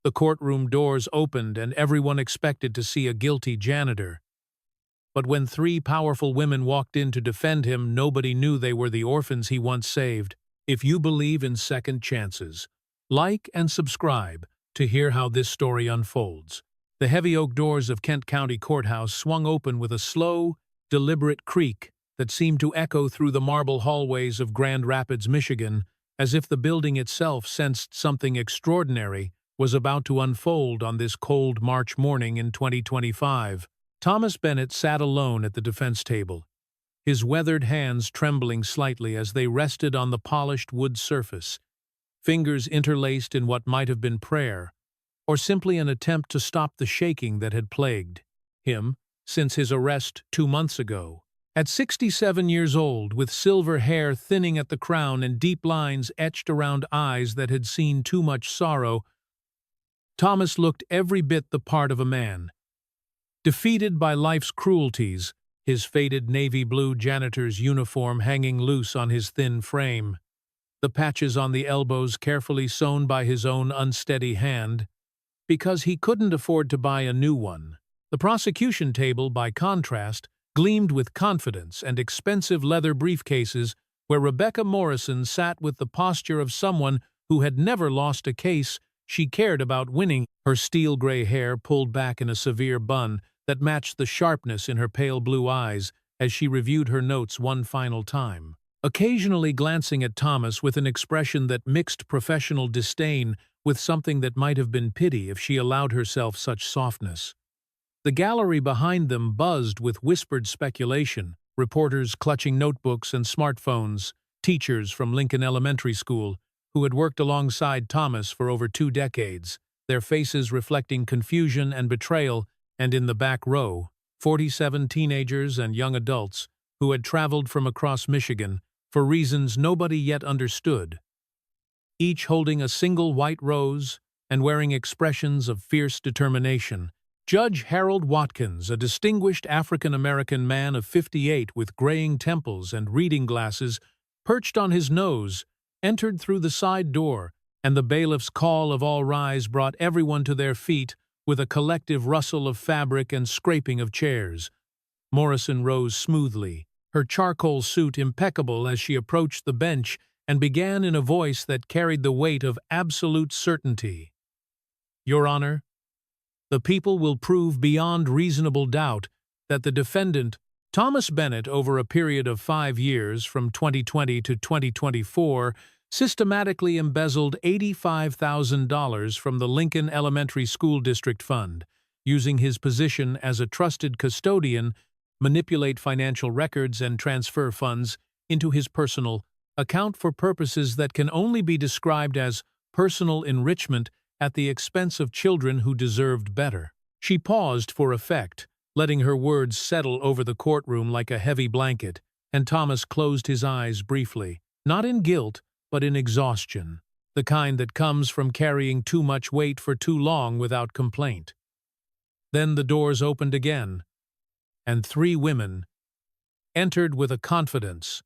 The courtroom doors opened and everyone expected to see a guilty janitor. But when three powerful women walked in to defend him, nobody knew they were the orphans he once saved. If you believe in second chances, like and subscribe to hear how this story unfolds. The heavy oak doors of Kent County Courthouse swung open with a slow, deliberate creak that seemed to echo through the marble hallways of Grand Rapids, Michigan, as if the building itself sensed something extraordinary was about to unfold on this cold March morning in 2025. Thomas Bennett sat alone at the defense table, his weathered hands trembling slightly as they rested on the polished wood surface, fingers interlaced in what might have been prayer, or simply an attempt to stop the shaking that had plagued him since his arrest 2 months ago. At 67 years old, with silver hair thinning at the crown and deep lines etched around eyes that had seen too much sorrow, Thomas looked every bit the part of a man. Defeated by life's cruelties, his faded navy blue janitor's uniform hanging loose on his thin frame, the patches on the elbows carefully sewn by his own unsteady hand, because he couldn't afford to buy a new one. The prosecution table, by contrast, gleamed with confidence and expensive leather briefcases where Rebecca Morrison sat with the posture of someone who had never lost a case she cared about winning, her steel-gray hair pulled back in a severe bun that matched the sharpness in her pale blue eyes as she reviewed her notes one final time, occasionally glancing at Thomas with an expression that mixed professional disdain with something that might have been pity if she allowed herself such softness. The gallery behind them buzzed with whispered speculation, reporters clutching notebooks and smartphones, teachers from Lincoln Elementary School, who had worked alongside Thomas for over 2 decades, their faces reflecting confusion and betrayal, and in the back row, 47 teenagers and young adults who had traveled from across Michigan for reasons nobody yet understood, each holding a single white rose and wearing expressions of fierce determination. Judge Harold Watkins, a distinguished African-American man of 58 with graying temples and reading glasses perched on his nose, entered through the side door, and the bailiff's call of all rise brought everyone to their feet with a collective rustle of fabric and scraping of chairs. Morrison rose smoothly, her charcoal suit impeccable as she approached the bench, and began in a voice that carried the weight of absolute certainty. Your Honor, the people will prove beyond reasonable doubt that the defendant, Thomas Bennett, over a period of 5 years, from 2020 to 2024, systematically embezzled $85,000 from the Lincoln Elementary School District Fund, using his position as a trusted custodian, manipulate financial records and transfer funds into his personal account for purposes that can only be described as personal enrichment at the expense of children who deserved better. She paused for effect, letting her words settle over the courtroom like a heavy blanket, and Thomas closed his eyes briefly, not in guilt, but in exhaustion, the kind that comes from carrying too much weight for too long without complaint. Then the doors opened again, and 3 women entered with a confidence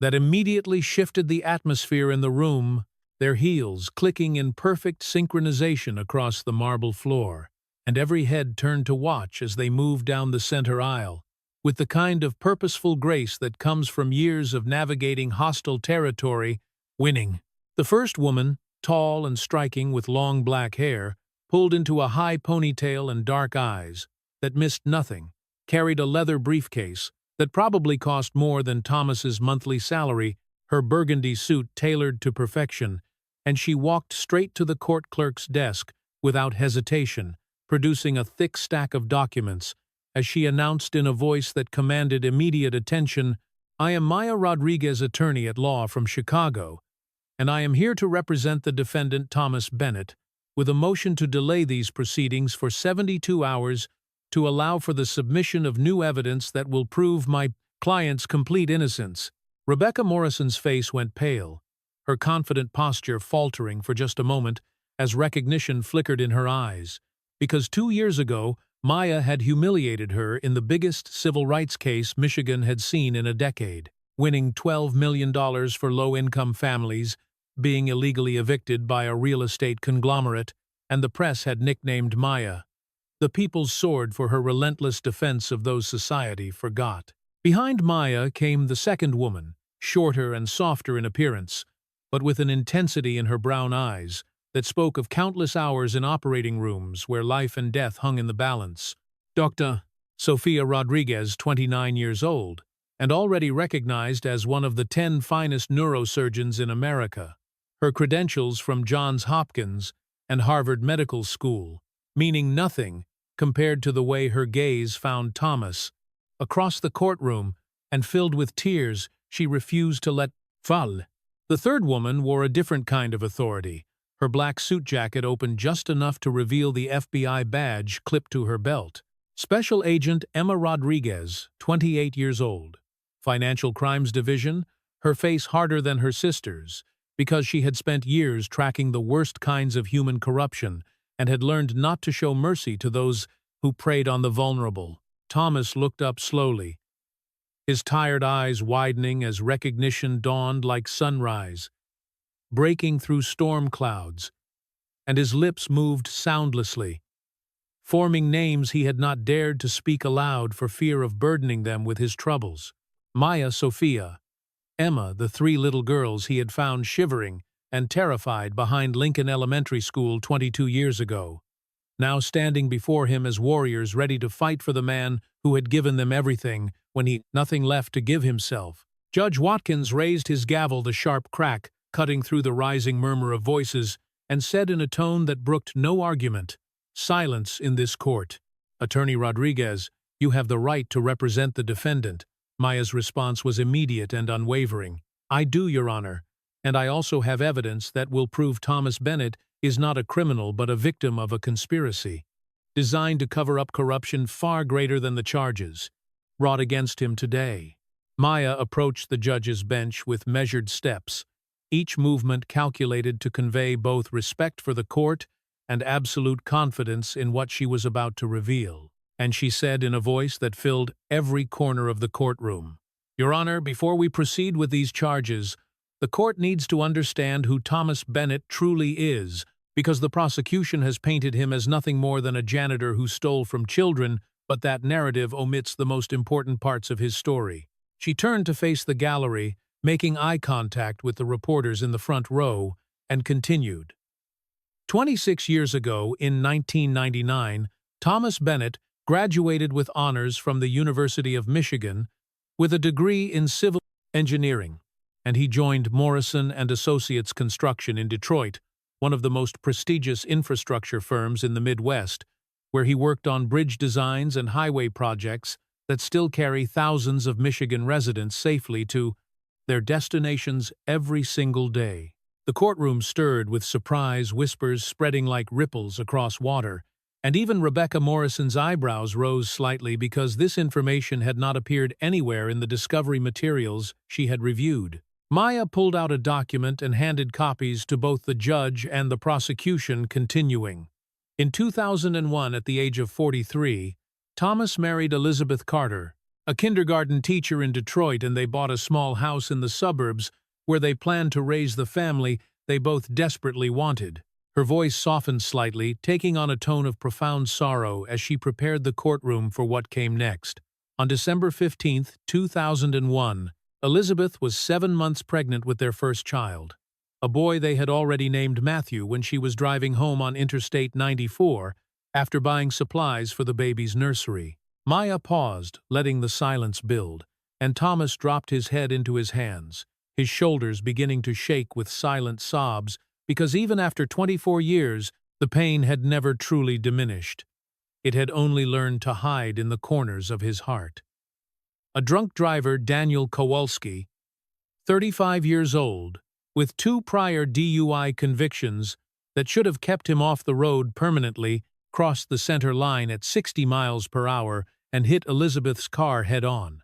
that immediately shifted the atmosphere in the room, their heels clicking in perfect synchronization across the marble floor, and every head turned to watch as they moved down the center aisle, with the kind of purposeful grace that comes from years of navigating hostile territory, winning. The first woman, tall and striking with long black hair, pulled into a high ponytail and dark eyes that missed nothing, carried a leather briefcase that probably cost more than Thomas's monthly salary, her burgundy suit tailored to perfection, and she walked straight to the court clerk's desk without hesitation, producing a thick stack of documents, as she announced in a voice that commanded immediate attention, "I am Maya Rodriguez, attorney at law from Chicago, and I am here to represent the defendant Thomas Bennett, with a motion to delay these proceedings for 72 hours to allow for the submission of new evidence that will prove my client's complete innocence." Rebecca Morrison's face went pale, her confident posture faltering for just a moment as recognition flickered in her eyes, because 2 years ago Maya had humiliated her in the biggest civil rights case Michigan had seen in a decade, winning $12 million for low-income families, being illegally evicted by a real estate conglomerate, and the press had nicknamed Maya the people's sword for her relentless defense of those society forgot. Behind Maya came the second woman, shorter and softer in appearance, but with an intensity in her brown eyes that spoke of countless hours in operating rooms where life and death hung in the balance. Dr. Sofia Rodriguez, 29 years old, and already recognized as one of the 10 finest neurosurgeons in America. Her credentials from Johns Hopkins and Harvard Medical School, meaning nothing compared to the way her gaze found Thomas. Across the courtroom, and filled with tears, she refused to let fall. The third woman wore a different kind of authority. Her black suit jacket opened just enough to reveal the FBI badge clipped to her belt. Special Agent Emma Rodriguez, 28 years old. Financial Crimes Division, her face harder than her sister's, because she had spent years tracking the worst kinds of human corruption and had learned not to show mercy to those who preyed on the vulnerable. Thomas looked up slowly, his tired eyes widening as recognition dawned like sunrise, breaking through storm clouds, and his lips moved soundlessly, forming names he had not dared to speak aloud for fear of burdening them with his troubles. Maya, Sophia, Emma, the 3 little girls he had found shivering and terrified behind Lincoln Elementary School 22 years ago, now standing before him as warriors ready to fight for the man who had given them everything when he had nothing left to give himself. Judge Watkins raised his gavel, the sharp crack cutting through the rising murmur of voices, and said in a tone that brooked no argument, "Silence in this court. Attorney Rodriguez, you have the right to represent the defendant." Maya's response was immediate and unwavering. "I do, Your Honor, and I also have evidence that will prove Thomas Bennett is not a criminal but a victim of a conspiracy designed to cover up corruption far greater than the charges brought against him today." Maya approached the judge's bench with measured steps, each movement calculated to convey both respect for the court and absolute confidence in what she was about to reveal. And she said in a voice that filled every corner of the courtroom, "Your Honor, before we proceed with these charges, the court needs to understand who Thomas Bennett truly is, because the prosecution has painted him as nothing more than a janitor who stole from children, but that narrative omits the most important parts of his story." She turned to face the gallery, making eye contact with the reporters in the front row, and continued. 26 years ago, in 1999, Thomas Bennett graduated with honors from the University of Michigan with a degree in civil engineering, and he joined Morrison and Associates Construction in Detroit, one of the most prestigious infrastructure firms in the Midwest, where he worked on bridge designs and highway projects that still carry thousands of Michigan residents safely to their destinations every single day. The courtroom stirred with surprise whispers spreading like ripples across water, and even Rebecca Morrison's eyebrows rose slightly because this information had not appeared anywhere in the discovery materials she had reviewed. Maya pulled out a document and handed copies to both the judge and the prosecution, continuing. In 2001, at the age of 43, Thomas married Elizabeth Carter, a kindergarten teacher in Detroit, and they bought a small house in the suburbs where they planned to raise the family they both desperately wanted. Her voice softened slightly, taking on a tone of profound sorrow as she prepared the courtroom for what came next. On December 15, 2001, Elizabeth was 7 months pregnant with their first child, a boy they had already named Matthew when she was driving home on Interstate 94 after buying supplies for the baby's nursery. Maya paused, letting the silence build, and Thomas dropped his head into his hands, his shoulders beginning to shake with silent sobs, because even after 24 years, the pain had never truly diminished. It had only learned to hide in the corners of his heart. A drunk driver, Daniel Kowalski, 35 years old, with 2 prior DUI convictions that should have kept him off the road permanently, crossed the center line at 60 miles per hour and hit Elizabeth's car head-on.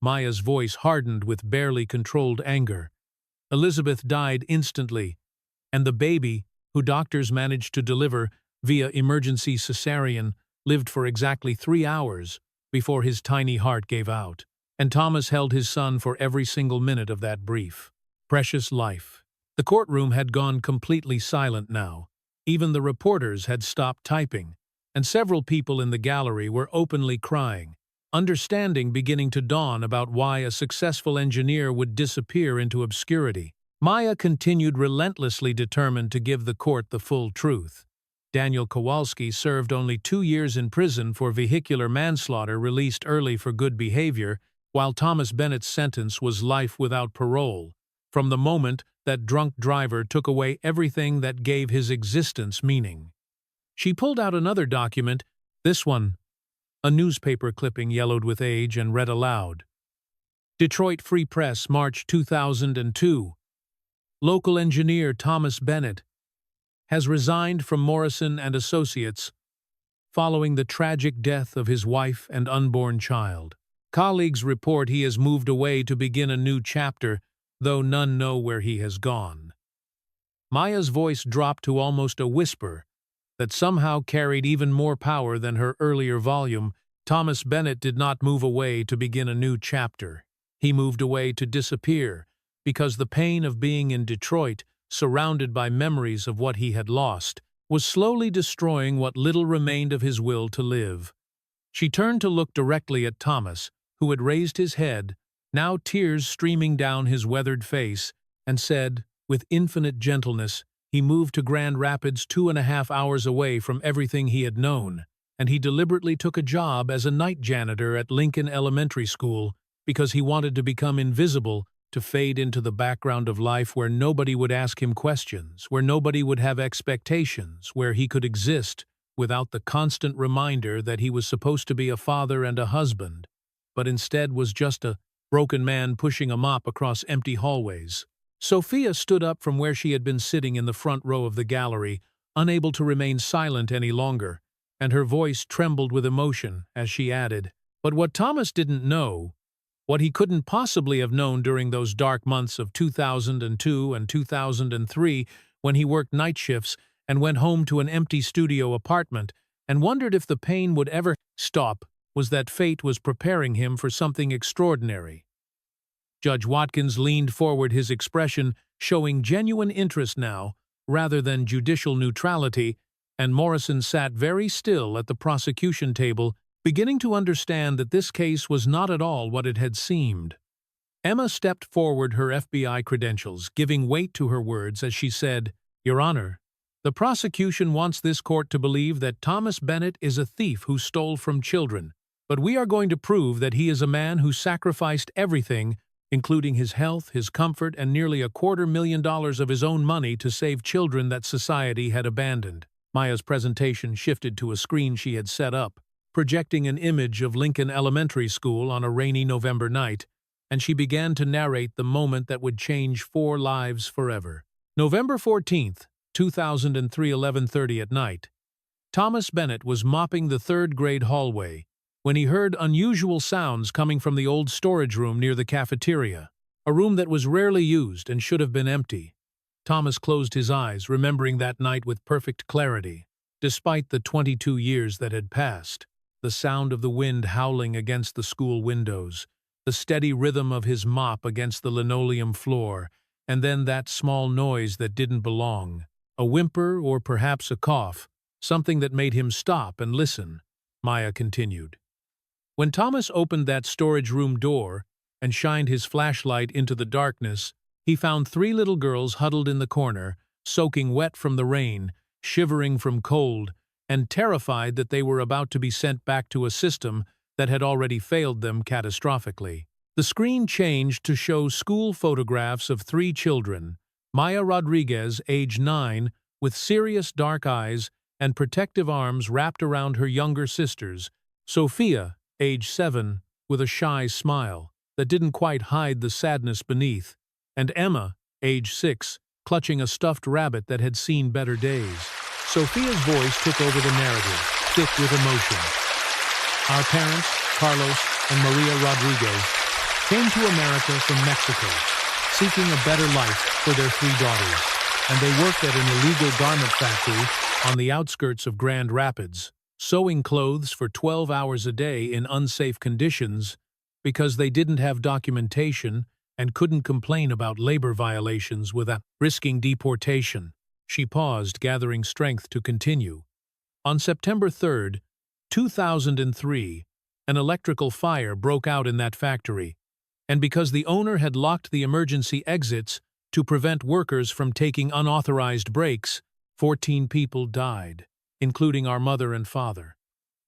Maya's voice hardened with barely controlled anger. Elizabeth died instantly, and the baby, who doctors managed to deliver via emergency cesarean, lived for exactly 3 hours before his tiny heart gave out. And Thomas held his son for every single minute of that brief, precious life. The courtroom had gone completely silent now, Even the reporters had stopped typing, and several people in the gallery were openly crying, understanding beginning to dawn about why a successful engineer would disappear into obscurity. Maya continued relentlessly determined to give the court the full truth. Daniel Kowalski served only 2 years in prison for vehicular manslaughter, released early for good behavior, while Thomas Bennett's sentence was life without parole, from the moment that drunk driver took away everything that gave his existence meaning. She pulled out another document, this one, a newspaper clipping yellowed with age, and read aloud. Detroit Free Press, March 2002. Local engineer Thomas Bennett has resigned from Morrison and Associates following the tragic death of his wife and unborn child. Colleagues report he has moved away to begin a new chapter, though none know where he has gone. Maya's voice dropped to almost a whisper that somehow carried even more power than her earlier volume. Thomas Bennett did not move away to begin a new chapter. He moved away to disappear, because the pain of being in Detroit, surrounded by memories of what he had lost, was slowly destroying what little remained of his will to live. She turned to look directly at Thomas, who had raised his head, now tears streaming down his weathered face, and said, with infinite gentleness, he moved to Grand Rapids 2.5 hours away from everything he had known, and he deliberately took a job as a night janitor at Lincoln Elementary School because he wanted to become invisible, to fade into the background of life where nobody would ask him questions, where nobody would have expectations, where he could exist without the constant reminder that he was supposed to be a father and a husband, but instead was just a broken man pushing a mop across empty hallways. Sophia stood up from where she had been sitting in the front row of the gallery, unable to remain silent any longer, and her voice trembled with emotion as she added, "But what Thomas didn't know, what he couldn't possibly have known during those dark months of 2002 and 2003, when he worked night shifts and went home to an empty studio apartment and wondered if the pain would ever stop, was that fate was preparing him for something extraordinary." Judge Watkins leaned forward, his expression showing genuine interest now, rather than judicial neutrality, and Morrison sat very still at the prosecution table, beginning to understand that this case was not at all what it had seemed. Emma stepped forward, her FBI credentials giving weight to her words as she said, "Your Honor, the prosecution wants this court to believe that Thomas Bennett is a thief who stole from children, but we are going to prove that he is a man who sacrificed everything, including his health, his comfort, and nearly $250,000 of his own money to save children that society had abandoned." Maya's presentation shifted to a screen she had set up, projecting an image of Lincoln Elementary School on a rainy November night, and she began to narrate the moment that would change 4 lives forever. November 14th, 2003, 11:30 at night. Thomas Bennett was mopping the 3rd grade hallway when he heard unusual sounds coming from the old storage room near the cafeteria, a room that was rarely used and should have been empty. Thomas closed his eyes, remembering that night with perfect clarity, despite the 22 years that had passed. The sound of the wind howling against the school windows, the steady rhythm of his mop against the linoleum floor, and then that small noise that didn't belong, a whimper or perhaps a cough, something that made him stop and listen. Maya continued. When Thomas opened that storage room door and shined his flashlight into the darkness, he found 3 little girls huddled in the corner, soaking wet from the rain, shivering from cold, and terrified that they were about to be sent back to a system that had already failed them catastrophically. The screen changed to show school photographs of 3 children: Maya Rodriguez, age 9, with serious dark eyes and protective arms wrapped around her younger sisters; Sophia, age 7, with a shy smile that didn't quite hide the sadness beneath; and Emma, age 6, clutching a stuffed rabbit that had seen better days. Sophia's voice took over the narrative, thick with emotion. "Our parents, Carlos and Maria Rodriguez, came to America from Mexico, seeking a better life for their 3 daughters, and they worked at an illegal garment factory on the outskirts of Grand Rapids, sewing clothes for 12 hours a day in unsafe conditions because they didn't have documentation and couldn't complain about labor violations without risking deportation. She paused, gathering strength to continue. On September 3, 2003, an electrical fire broke out in that factory, and because the owner had locked the emergency exits to prevent workers from taking unauthorized breaks, 14 people died, including our mother and father.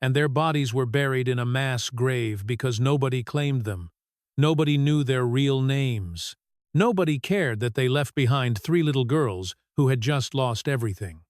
And their bodies were buried in a mass grave because nobody claimed them. Nobody knew their real names. Nobody cared that they left behind 3 little girls who had just lost everything.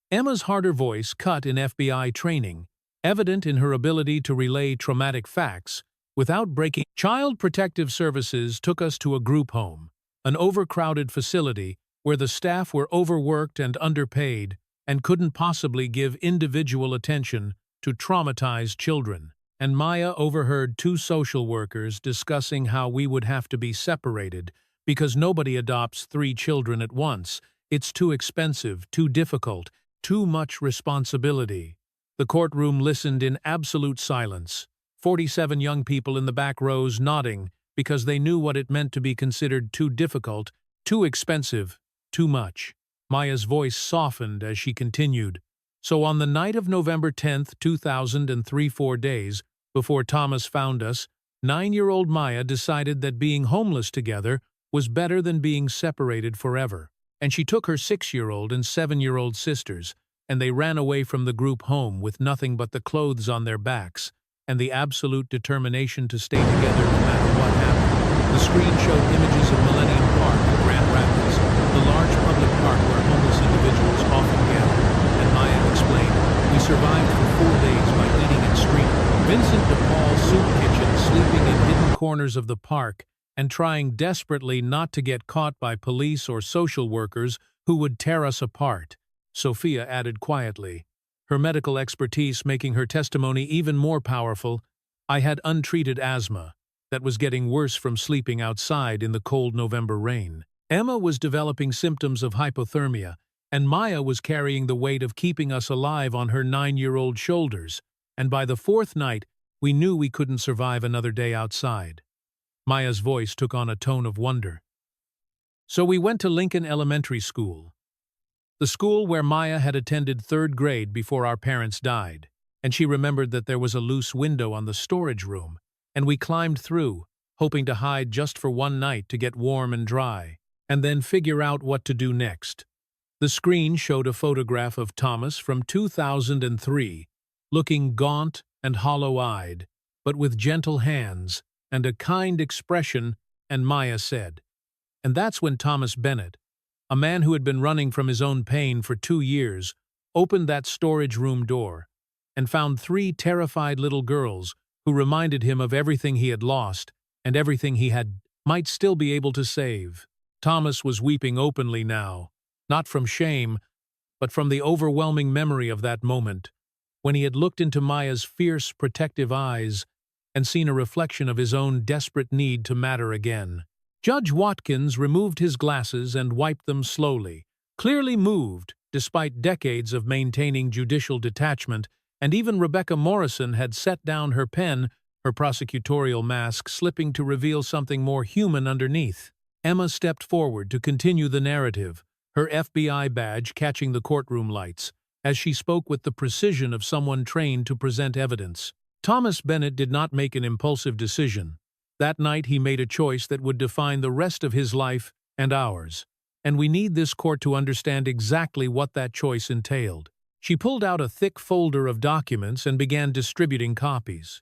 Emma's harder voice cut in FBI training, evident in her ability to relay traumatic facts without breaking. Child Protective Services took us to a group home, an overcrowded facility where the staff were overworked and underpaid and couldn't possibly give individual attention to traumatized children. And Maya overheard 2 social workers discussing how we would have to be separated because nobody adopts 3 children at once. It's too expensive, too difficult, too much responsibility. The courtroom listened in absolute silence, 47 young people in the back rows nodding because they knew what it meant to be considered too difficult, too expensive, too much. Maya's voice softened as she continued. So on the night of November 10, 2003, 4 days before Thomas found us, 9-year-old Maya decided that being homeless together was better than being separated forever. And she took her 6-year-old and 7-year-old sisters, and they ran away from the group home with nothing but the clothes on their backs and the absolute determination to stay together no matter what happened. The screen showed images of Millennium Park in Grand Rapids, the large public park where homeless individuals often gather, and Maya explained, "We survived for 4 days by eating at street Vincent de Paul soup kitchen, sleeping in hidden corners of the park, and trying desperately not to get caught by police or social workers who would tear us apart," Sophia added quietly, her medical expertise making her testimony even more powerful. "I had untreated asthma that was getting worse from sleeping outside in the cold November rain. Emma was developing symptoms of hypothermia, and Maya was carrying the weight of keeping us alive on her 9-year-old shoulders, and by the 4th night, we knew we couldn't survive another day outside." Maya's voice took on a tone of wonder. "So we went to Lincoln Elementary School, the school where Maya had attended 3rd grade before our parents died, and she remembered that there was a loose window on the storage room, and we climbed through, hoping to hide just for 1 night to get warm and dry, and then figure out what to do next." The screen showed a photograph of Thomas from 2003, looking gaunt and hollow-eyed, but with gentle hands and a kind expression, and Maya said, "And that's when Thomas Bennett, a man who had been running from his own pain for 2 years, opened that storage room door and found 3 terrified little girls who reminded him of everything he had lost and everything he might still be able to save." Thomas was weeping openly now, not from shame, but from the overwhelming memory of that moment, when he had looked into Maya's fierce, protective eyes and seen a reflection of his own desperate need to matter again. Judge Watkins removed his glasses and wiped them slowly, clearly moved, despite decades of maintaining judicial detachment, and even Rebecca Morrison had set down her pen, her prosecutorial mask slipping to reveal something more human underneath. Emma stepped forward to continue the narrative, her FBI badge catching the courtroom lights, as she spoke with the precision of someone trained to present evidence. Thomas Bennett did not make an impulsive decision. That night he made a choice that would define the rest of his life and ours, and we need this court to understand exactly what that choice entailed. She pulled out a thick folder of documents and began distributing copies.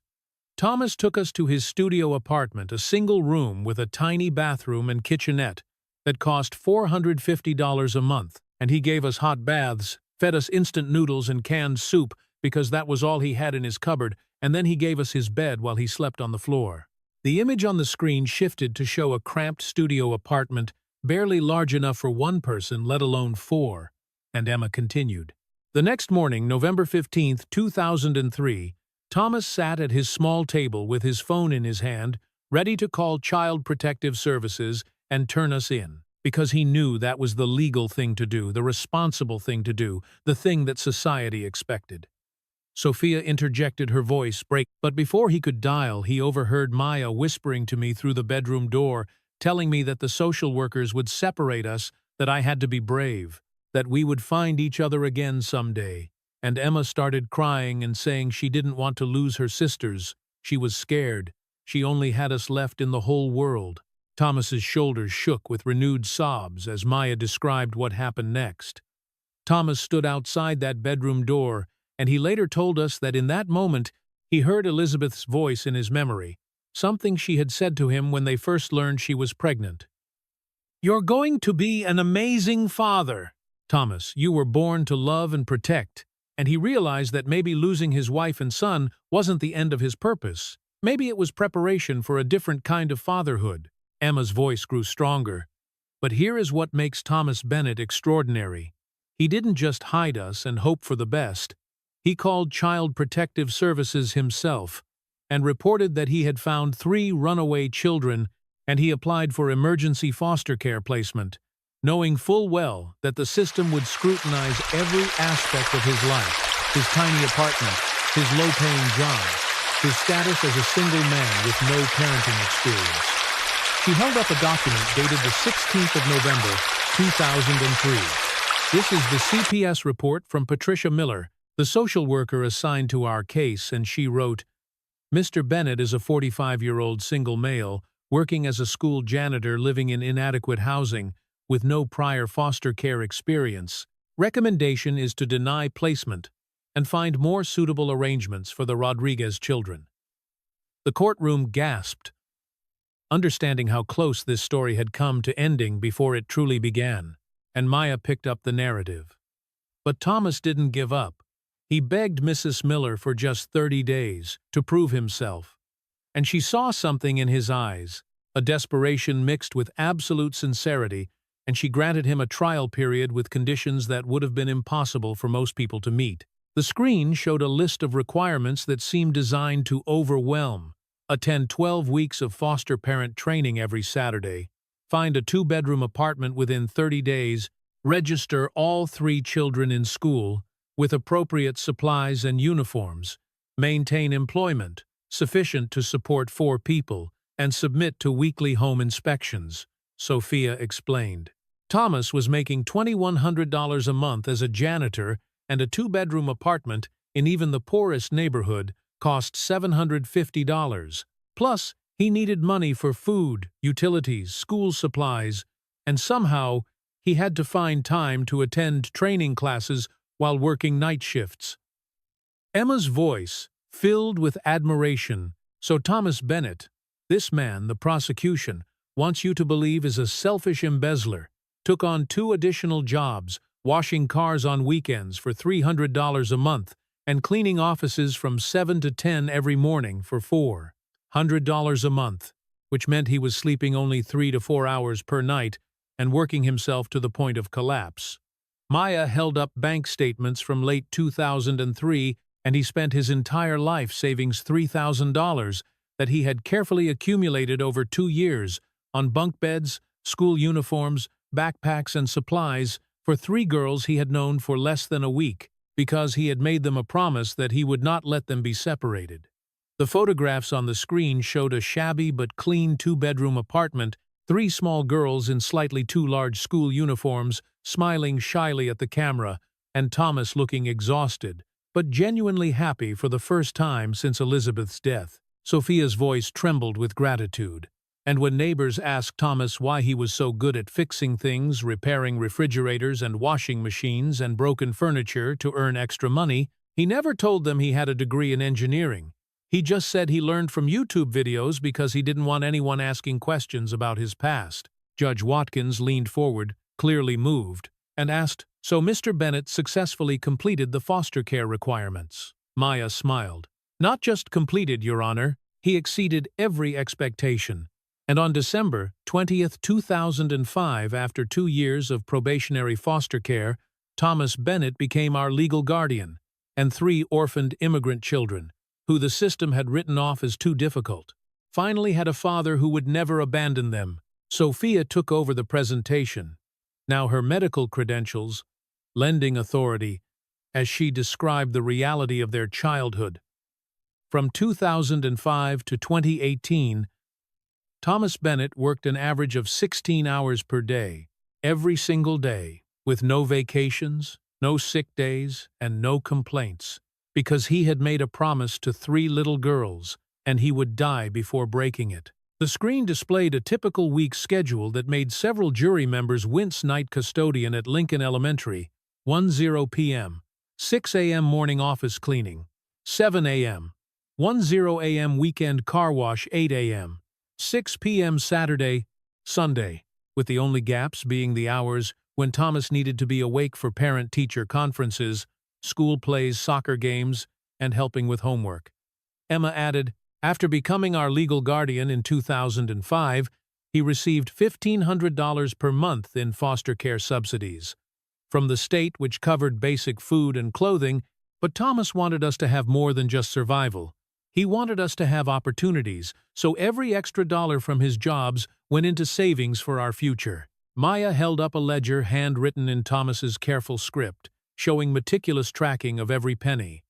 Thomas took us to his studio apartment, a single room with a tiny bathroom and kitchenette that cost $450 a month, and he gave us hot baths, fed us instant noodles and canned soup because that was all he had in his cupboard, and then he gave us his bed while he slept on the floor. The image on the screen shifted to show a cramped studio apartment, barely large enough for 1 person, let alone 4, and Emma continued. The next morning, November 15, 2003, Thomas sat at his small table with his phone in his hand, ready to call Child Protective Services and turn us in, because he knew that was the legal thing to do, the responsible thing to do, the thing that society expected. Sophia interjected, her voice break, but before he could dial, he overheard Maya whispering to me through the bedroom door, telling me that the social workers would separate us, that I had to be brave. that we would find each other again someday, and Emma started crying and saying she didn't want to lose her sisters. She was scared. She only had us left in the whole world. Thomas's shoulders shook with renewed sobs as Maya described what happened next. Thomas stood outside that bedroom door, and he later told us that in that moment he heard Elizabeth's voice in his memory, something she had said to him when they first learned she was pregnant. "You're going to be an amazing father, Thomas. You were born to love and protect." And he realized that maybe losing his wife and son wasn't the end of his purpose. Maybe it was preparation for a different kind of fatherhood. Emma's voice grew stronger. But here is what makes Thomas Bennett extraordinary. He didn't just hide us and hope for the best. He called Child Protective Services himself and reported that he had found 3 runaway children, and he applied for emergency foster care placement, knowing full well that the system would scrutinize every aspect of his life: his tiny apartment, his low-paying job, his status as a single man with no parenting experience. She held up a document dated the 16th of November, 2003. This is the CPS report from Patricia Miller, the social worker assigned to our case, and she wrote, "Mr. Bennett is a 45-year-old single male, working as a school janitor living in inadequate housing, with no prior foster care experience. Recommendation is to deny placement and find more suitable arrangements for the Rodriguez children." The courtroom gasped, understanding how close this story had come to ending before it truly began, and Maya picked up the narrative. But Thomas didn't give up. He begged Mrs. Miller for just 30 days to prove himself, and she saw something in his eyes, a desperation mixed with absolute sincerity, and she granted him a trial period with conditions that would have been impossible for most people to meet. The screen showed a list of requirements that seemed designed to overwhelm. Attend 12 weeks of foster parent training every Saturday, find a 2-bedroom apartment within 30 days, register all 3 children in school with appropriate supplies and uniforms, maintain employment sufficient to support 4 people, and submit to weekly home inspections, Sophia explained. Thomas was making $2,100 a month as a janitor, and a 2-bedroom apartment in even the poorest neighborhood cost $750. Plus, he needed money for food, utilities, school supplies, and somehow he had to find time to attend training classes while working night shifts. Emma's voice filled with admiration. "So Thomas Bennett, this man, the prosecution, wants you to believe is a selfish embezzler, took on 2 additional jobs, washing cars on weekends for $300 a month, and cleaning offices from 7 to 10 every morning for $400 a month, which meant he was sleeping only 3 to 4 hours per night and working himself to the point of collapse." Maya held up bank statements from late 2003, and he spent his entire life savings $3,000 that he had carefully accumulated over 2 years on bunk beds, school uniforms, backpacks, and supplies for 3 girls he had known for less than a week, because he had made them a promise that he would not let them be separated. The photographs on the screen showed a shabby but clean 2-bedroom apartment, 3 small girls in slightly too large school uniforms, smiling shyly at the camera, and Thomas looking exhausted, but genuinely happy for the first time since Elizabeth's death. Sophia's voice trembled with gratitude, and when neighbors asked Thomas why he was so good at fixing things, repairing refrigerators and washing machines and broken furniture to earn extra money, he never told them he had a degree in engineering. He just said he learned from YouTube videos because he didn't want anyone asking questions about his past. Judge Watkins leaned forward, clearly moved, and asked, "So Mr. Bennett successfully completed the foster care requirements?" Maya smiled. "Not just completed, Your Honor. He exceeded every expectation. And on December 20th, 2005, after 2 years of probationary foster care, Thomas Bennett became our legal guardian, and 3 orphaned immigrant children, who the system had written off as too difficult, finally had a father who would never abandon them." Sophia took over the presentation. Now her medical credentials, lending authority, as she described the reality of their childhood. From 2005 to 2018, Thomas Bennett worked an average of 16 hours per day, every single day. with no vacations, no sick days, and no complaints, because he had made a promise to 3 little girls, and he would die before breaking it. The screen displayed a typical week's schedule that made several jury members wince. Night custodian at Lincoln Elementary, 10 p.m., 6 a.m. morning office cleaning, 7 a.m., 10 a.m. weekend car wash, 8 a.m., 6 p.m. Saturday, Sunday, with the only gaps being the hours when Thomas needed to be awake for parent-teacher conferences, school plays, soccer games, and helping with homework. Emma added, after becoming our legal guardian in 2005, he received $1,500 per month in foster care subsidies from the state, which covered basic food and clothing, but Thomas wanted us to have more than just survival. He wanted us to have opportunities, so every extra dollar from his jobs went into savings for our future. Maya held up a ledger handwritten in Thomas's careful script, showing meticulous tracking of every penny.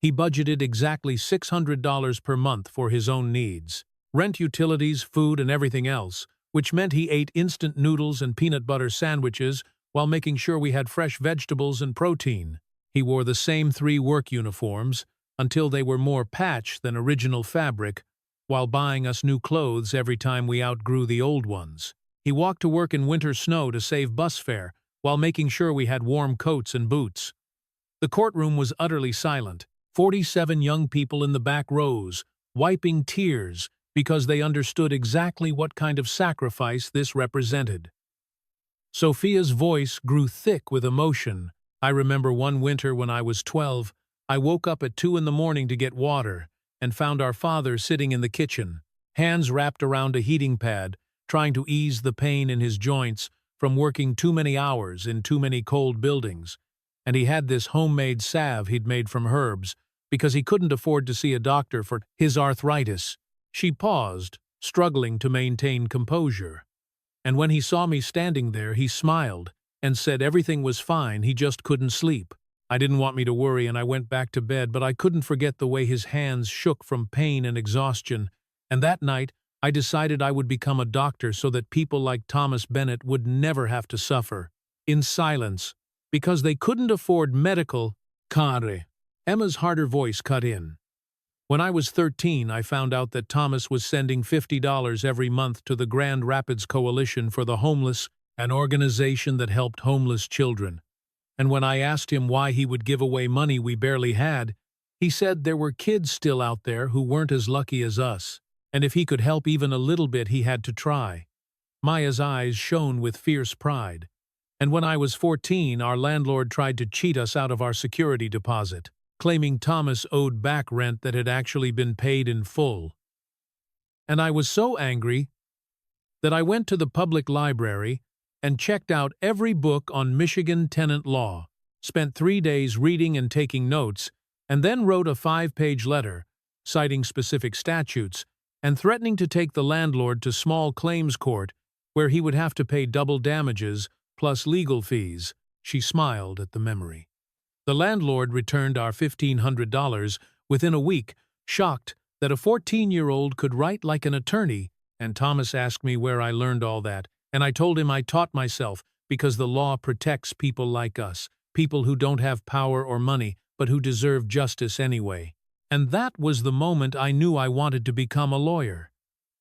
He budgeted exactly $600 per month for his own needs. Rent, utilities, food, and everything else, which meant he ate instant noodles and peanut butter sandwiches while making sure we had fresh vegetables and protein. He wore the same 3 work uniforms until they were more patch than original fabric, while buying us new clothes every time we outgrew the old ones. He walked to work in winter snow to save bus fare, while making sure we had warm coats and boots. The courtroom was utterly silent. 47 young people in the back rows, wiping tears because they understood exactly what kind of sacrifice this represented. Sophia's voice grew thick with emotion. I remember one winter when I was 12, I woke up at 2 in the morning to get water and found our father sitting in the kitchen, hands wrapped around a heating pad, trying to ease the pain in his joints from working too many hours in too many cold buildings. And he had this homemade salve he'd made from herbs because he couldn't afford to see a doctor for his arthritis. She paused, struggling to maintain composure. And when he saw me standing there, he smiled and said everything was fine, he just couldn't sleep. I didn't want me to worry and I went back to bed, but I couldn't forget the way his hands shook from pain and exhaustion. And that night, I decided I would become a doctor so that people like Thomas Bennett would never have to suffer. In silence, because they couldn't afford medical care. Emma's harder voice cut in. When I was 13, I found out that Thomas was sending $50 every month to the Grand Rapids Coalition for the Homeless, an organization that helped homeless children. And when I asked him why he would give away money we barely had, he said there were kids still out there who weren't as lucky as us, and if he could help even a little bit, he had to try. Maya's eyes shone with fierce pride. And when I was 14, our landlord tried to cheat us out of our security deposit, claiming Thomas owed back rent that had actually been paid in full. And I was so angry that I went to the public library and checked out every book on Michigan tenant law, spent 3 days reading and taking notes, and then wrote a 5-page letter, citing specific statutes, and threatening to take the landlord to small claims court, where he would have to pay double damages plus legal fees. She smiled at the memory. The landlord returned our $1,500 within a week, shocked that a 14-year-old could write like an attorney, and Thomas asked me where I learned all that, and I told him I taught myself because the law protects people like us, people who don't have power or money, but who deserve justice anyway. And that was the moment I knew I wanted to become a lawyer.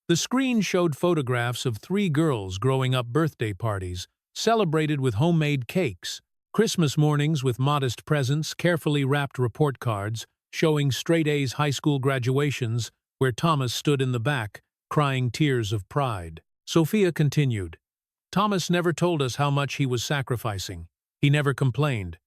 The screen showed photographs of 3 girls growing up, birthday parties, celebrated with homemade cakes, Christmas mornings with modest presents, carefully wrapped report cards, showing straight A's, high school graduations, where Thomas stood in the back, crying tears of pride. Sophia continued. Thomas never told us how much he was sacrificing. He never complained,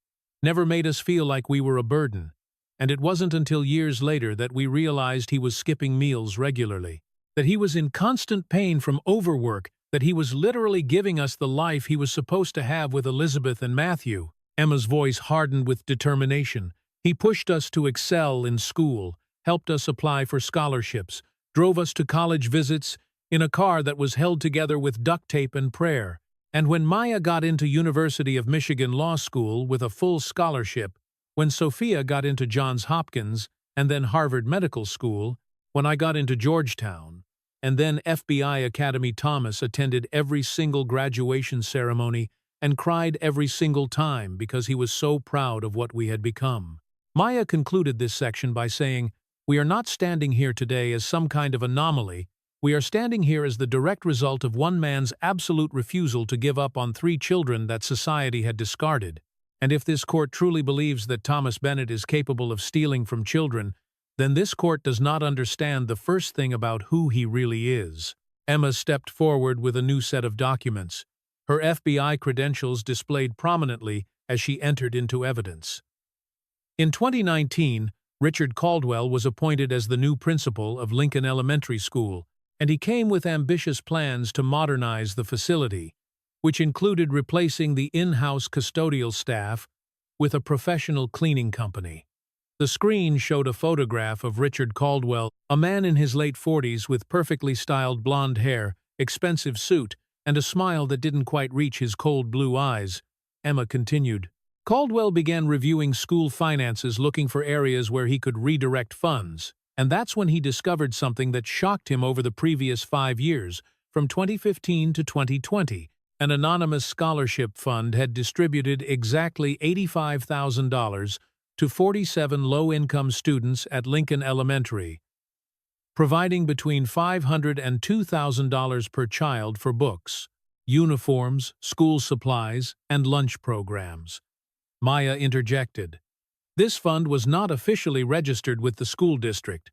never made us feel like we were a burden. And it wasn't until years later that we realized he was skipping meals regularly, that he was in constant pain from overwork, that he was literally giving us the life he was supposed to have with Elizabeth and Matthew. Emma's voice hardened with determination. He pushed us to excel in school, helped us apply for scholarships, drove us to college visits in a car that was held together with duct tape and prayer. And when Maya got into University of Michigan Law School with a full scholarship, when Sophia got into Johns Hopkins and then Harvard Medical School, when I got into Georgetown, and then FBI Academy, Thomas attended every single graduation ceremony and cried every single time because he was so proud of what we had become. Maya concluded this section by saying, "We are not standing here today as some kind of anomaly. We are standing here as the direct result of one man's absolute refusal to give up on 3 children that society had discarded. And if this court truly believes that Thomas Bennett is capable of stealing from children, then this court does not understand the first thing about who he really is." Emma stepped forward with a new set of documents, her FBI credentials displayed prominently as she entered into evidence. In 2019, Richard Caldwell was appointed as the new principal of Lincoln Elementary School, and he came with ambitious plans to modernize the facility, which included replacing the in-house custodial staff with a professional cleaning company. The screen showed a photograph of Richard Caldwell, a man in his late 40s with perfectly styled blonde hair, expensive suit, and a smile that didn't quite reach his cold blue eyes. Emma continued. Caldwell began reviewing school finances, looking for areas where he could redirect funds, and that's when he discovered something that shocked him. Over the previous 5 years, from 2015 to 2020, an anonymous scholarship fund had distributed exactly $85,000 to 47 low-income students at Lincoln Elementary, providing between $500 and $2,000 per child for books, uniforms, school supplies, and lunch programs. Maya interjected. This fund was not officially registered with the school district.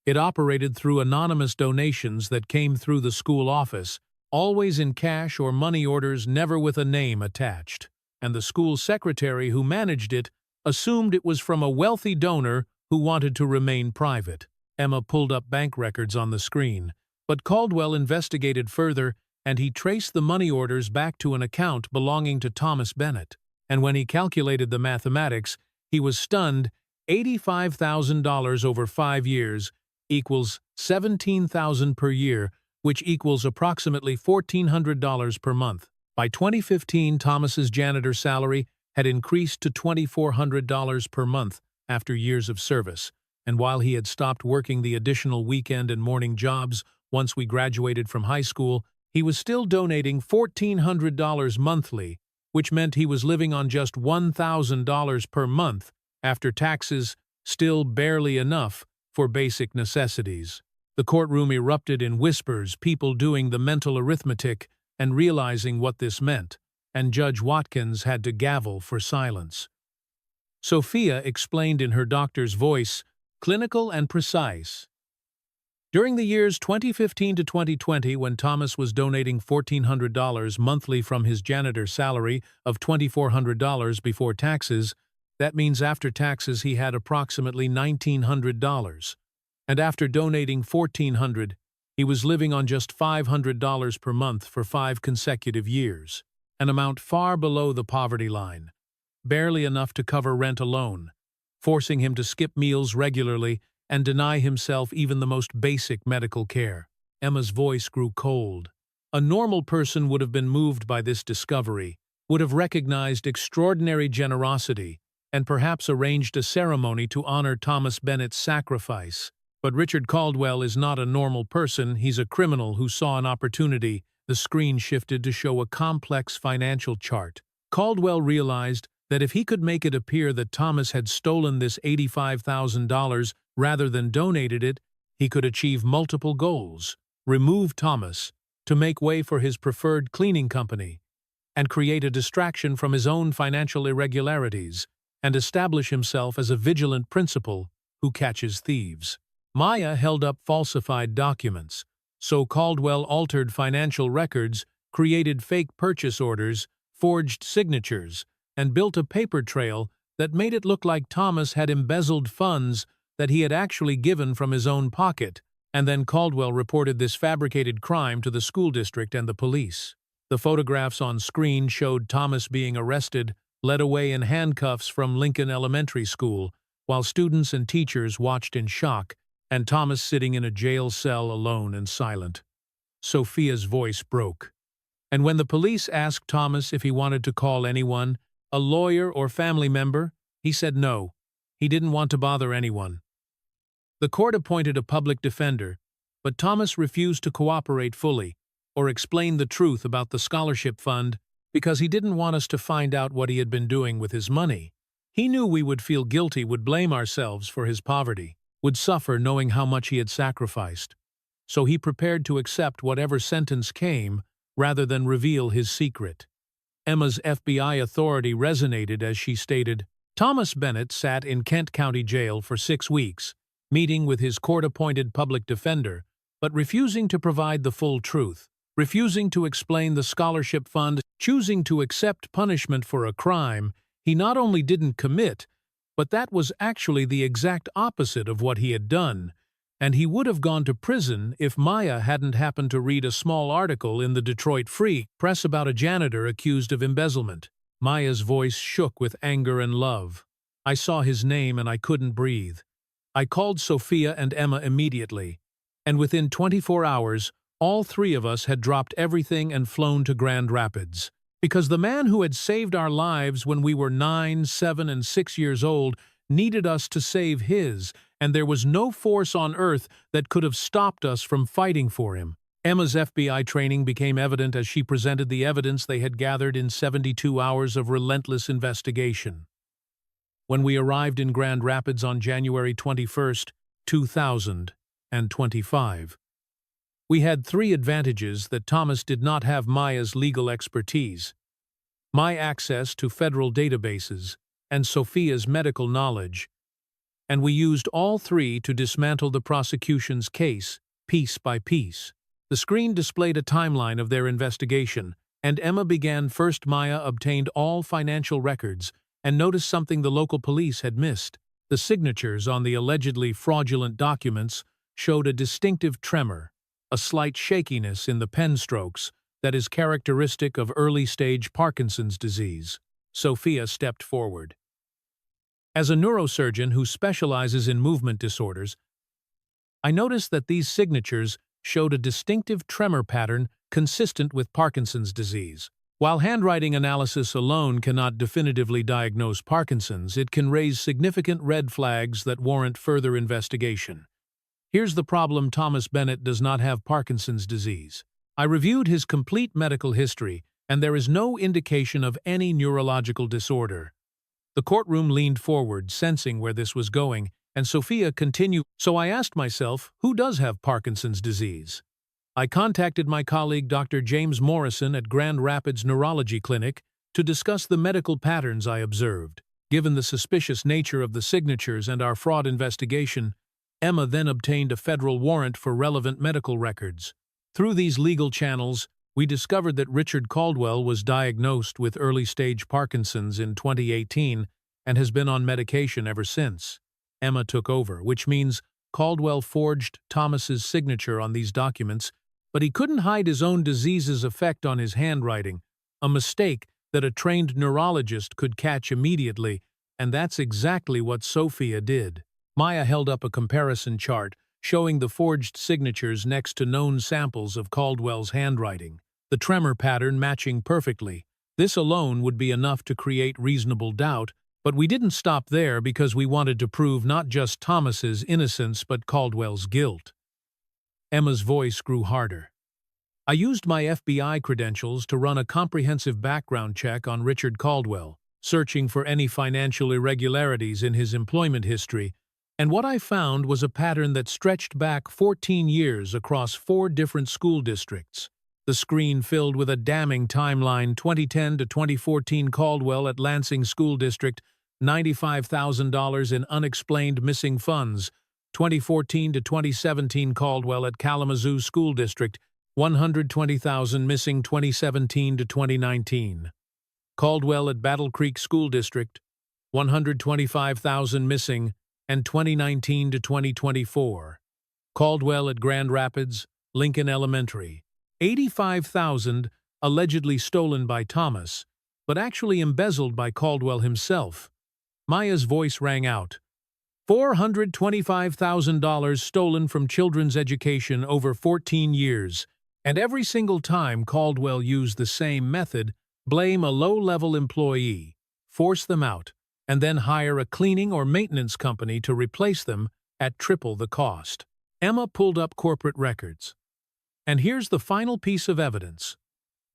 It operated through anonymous donations that came through the school office, always in cash or money orders, never with a name attached. And the school secretary who managed it assumed it was from a wealthy donor who wanted to remain private. Emma pulled up bank records on the screen, but Caldwell investigated further, and he traced the money orders back to an account belonging to Thomas Bennett. And when he calculated the mathematics, he was stunned. $85,000 over 5 years equals $17,000 per year, which equals approximately $1,400 per month. By 2015, Thomas's janitor salary had increased to $2,400 per month after years of service, and while he had stopped working the additional weekend and morning jobs once we graduated from high school, he was still donating $1,400 monthly, which meant he was living on just $1,000 per month after taxes, still barely enough for basic necessities. The courtroom erupted in whispers, people doing the mental arithmetic and realizing what this meant, and Judge Watkins had to gavel for silence. Sophia explained in her doctor's voice, clinical and precise. During the years 2015 to 2020, when Thomas was donating $1,400 monthly from his janitor salary of $2,400 before taxes, that means after taxes he had approximately $1,900. And after donating $1,400, he was living on just $500 per month for 5 consecutive years, an amount far below the poverty line, barely enough to cover rent alone, forcing him to skip meals regularly and deny himself even the most basic medical care. Emma's voice grew cold. A normal person would have been moved by this discovery, would have recognized extraordinary generosity, and perhaps arranged a ceremony to honor Thomas Bennett's sacrifice. But Richard Caldwell is not a normal person, he's a criminal who saw an opportunity. The screen shifted to show a complex financial chart. Caldwell realized that if he could make it appear that Thomas had stolen this $85,000 rather than donated it, he could achieve multiple goals: remove Thomas to make way for his preferred cleaning company, and create a distraction from his own financial irregularities, and establish himself as a vigilant principal who catches thieves. Maya held up falsified documents, so Caldwell altered financial records, created fake purchase orders, forged signatures, and built a paper trail that made it look like Thomas had embezzled funds that he had actually given from his own pocket, and then Caldwell reported this fabricated crime to the school district and the police. The photographs on screen showed Thomas being arrested, led away in handcuffs from Lincoln Elementary School, while students and teachers watched in shock, and Thomas sitting in a jail cell alone and silent. Sophia's voice broke. And when the police asked Thomas if he wanted to call anyone, a lawyer or family member, he said no. He didn't want to bother anyone. The court appointed a public defender, but Thomas refused to cooperate fully or explain the truth about the scholarship fund because he didn't want us to find out what he had been doing with his money. He knew we would feel guilty, would blame ourselves for his poverty, would suffer knowing how much he had sacrificed. So he prepared to accept whatever sentence came rather than reveal his secret. Emma's FBI authority resonated as she stated, Thomas Bennett sat in Kent County Jail for 6 weeks, meeting with his court-appointed public defender, but refusing to provide the full truth, refusing to explain the scholarship fund, choosing to accept punishment for a crime he not only didn't commit, but that was actually the exact opposite of what he had done, and he would have gone to prison if Maya hadn't happened to read a small article in the Detroit Free Press about a janitor accused of embezzlement. Maya's voice shook with anger and love. I saw his name and I couldn't breathe. I called Sophia and Emma immediately, and within 24 hours, all 3 of us had dropped everything and flown to Grand Rapids. Because the man who had saved our lives when we were 9, 7, and 6 years old needed us to save his, and there was no force on earth that could have stopped us from fighting for him. Emma's FBI training became evident as she presented the evidence they had gathered in 72 hours of relentless investigation. When we arrived in Grand Rapids on January 21, 2025, we had 3 advantages that Thomas did not have: Maya's legal expertise, my access to federal databases, and Sophia's medical knowledge, and we used all 3 to dismantle the prosecution's case, piece by piece. The screen displayed a timeline of their investigation, and Emma began first. Maya obtained all financial records and noticed something the local police had missed. The signatures on the allegedly fraudulent documents showed a distinctive tremor, a slight shakiness in the pen strokes that is characteristic of early-stage Parkinson's disease. Sophia stepped forward. As a neurosurgeon who specializes in movement disorders, I noticed that these signatures showed a distinctive tremor pattern consistent with Parkinson's disease. While handwriting analysis alone cannot definitively diagnose Parkinson's, it can raise significant red flags that warrant further investigation. Here's the problem: Thomas Bennett does not have Parkinson's disease. I reviewed his complete medical history, and there is no indication of any neurological disorder. The courtroom leaned forward, sensing where this was going, and Sophia continued, So I asked myself, who does have Parkinson's disease? I contacted my colleague Dr. James Morrison at Grand Rapids Neurology Clinic to discuss the medical patterns I observed. Given the suspicious nature of the signatures and our fraud investigation, Emma then obtained a federal warrant for relevant medical records. Through these legal channels, we discovered that Richard Caldwell was diagnosed with early-stage Parkinson's in 2018 and has been on medication ever since. Emma took over, which means Caldwell forged Thomas's signature on these documents, but he couldn't hide his own disease's effect on his handwriting, a mistake that a trained neurologist could catch immediately, and that's exactly what Sophia did. Maya held up a comparison chart showing the forged signatures next to known samples of Caldwell's handwriting, the tremor pattern matching perfectly. This alone would be enough to create reasonable doubt, but we didn't stop there because we wanted to prove not just Thomas's innocence but Caldwell's guilt. Emma's voice grew harder. I used my FBI credentials to run a comprehensive background check on Richard Caldwell, searching for any financial irregularities in his employment history, and what I found was a pattern that stretched back 14 years across 4 different school districts. The screen filled with a damning timeline: 2010 to 2014 Caldwell at Lansing School District, $95,000 in unexplained missing funds; 2014 to 2017 Caldwell at Kalamazoo School District, $120,000 missing; 2017 to 2019. Caldwell at Battle Creek School District, $125,000 missing, and 2019 to 2024. Caldwell at Grand Rapids, Lincoln Elementary, $85,000 allegedly stolen by Thomas, but actually embezzled by Caldwell himself. Maya's voice rang out. $425,000 stolen from children's education over 14 years, and every single time Caldwell used the same method: blame a low-level employee, force them out, and then hire a cleaning or maintenance company to replace them at triple the cost. Emma pulled up corporate records. And here's the final piece of evidence.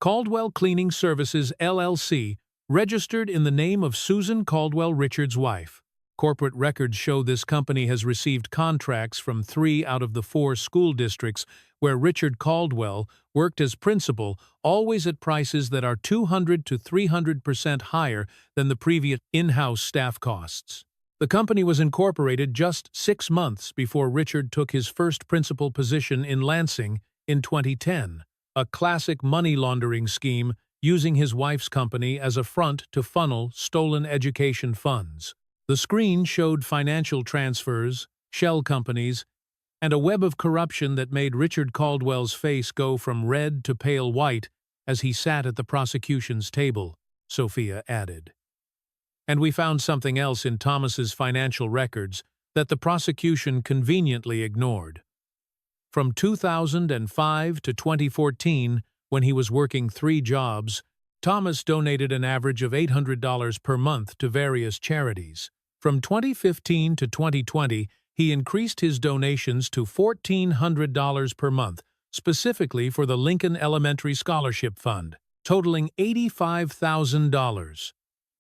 Caldwell Cleaning Services, LLC, registered in the name of Susan Caldwell, Richard's wife. Corporate records show this company has received contracts from 3 out of the 4 school districts where Richard Caldwell worked as principal, always at prices that are 200 to 300% higher than the previous in-house staff costs. The company was incorporated just 6 months before Richard took his first principal position in Lansing in 2010, a classic money laundering scheme using his wife's company as a front to funnel stolen education funds. The screen showed financial transfers, shell companies, and a web of corruption that made Richard Caldwell's face go from red to pale white as he sat at the prosecution's table, Sophia added. And we found something else in Thomas's financial records that the prosecution conveniently ignored. From 2005 to 2014, when he was working 3 jobs, Thomas donated an average of $800 per month to various charities. From 2015 to 2020, he increased his donations to $1,400 per month, specifically for the Lincoln Elementary Scholarship Fund, totaling $85,000.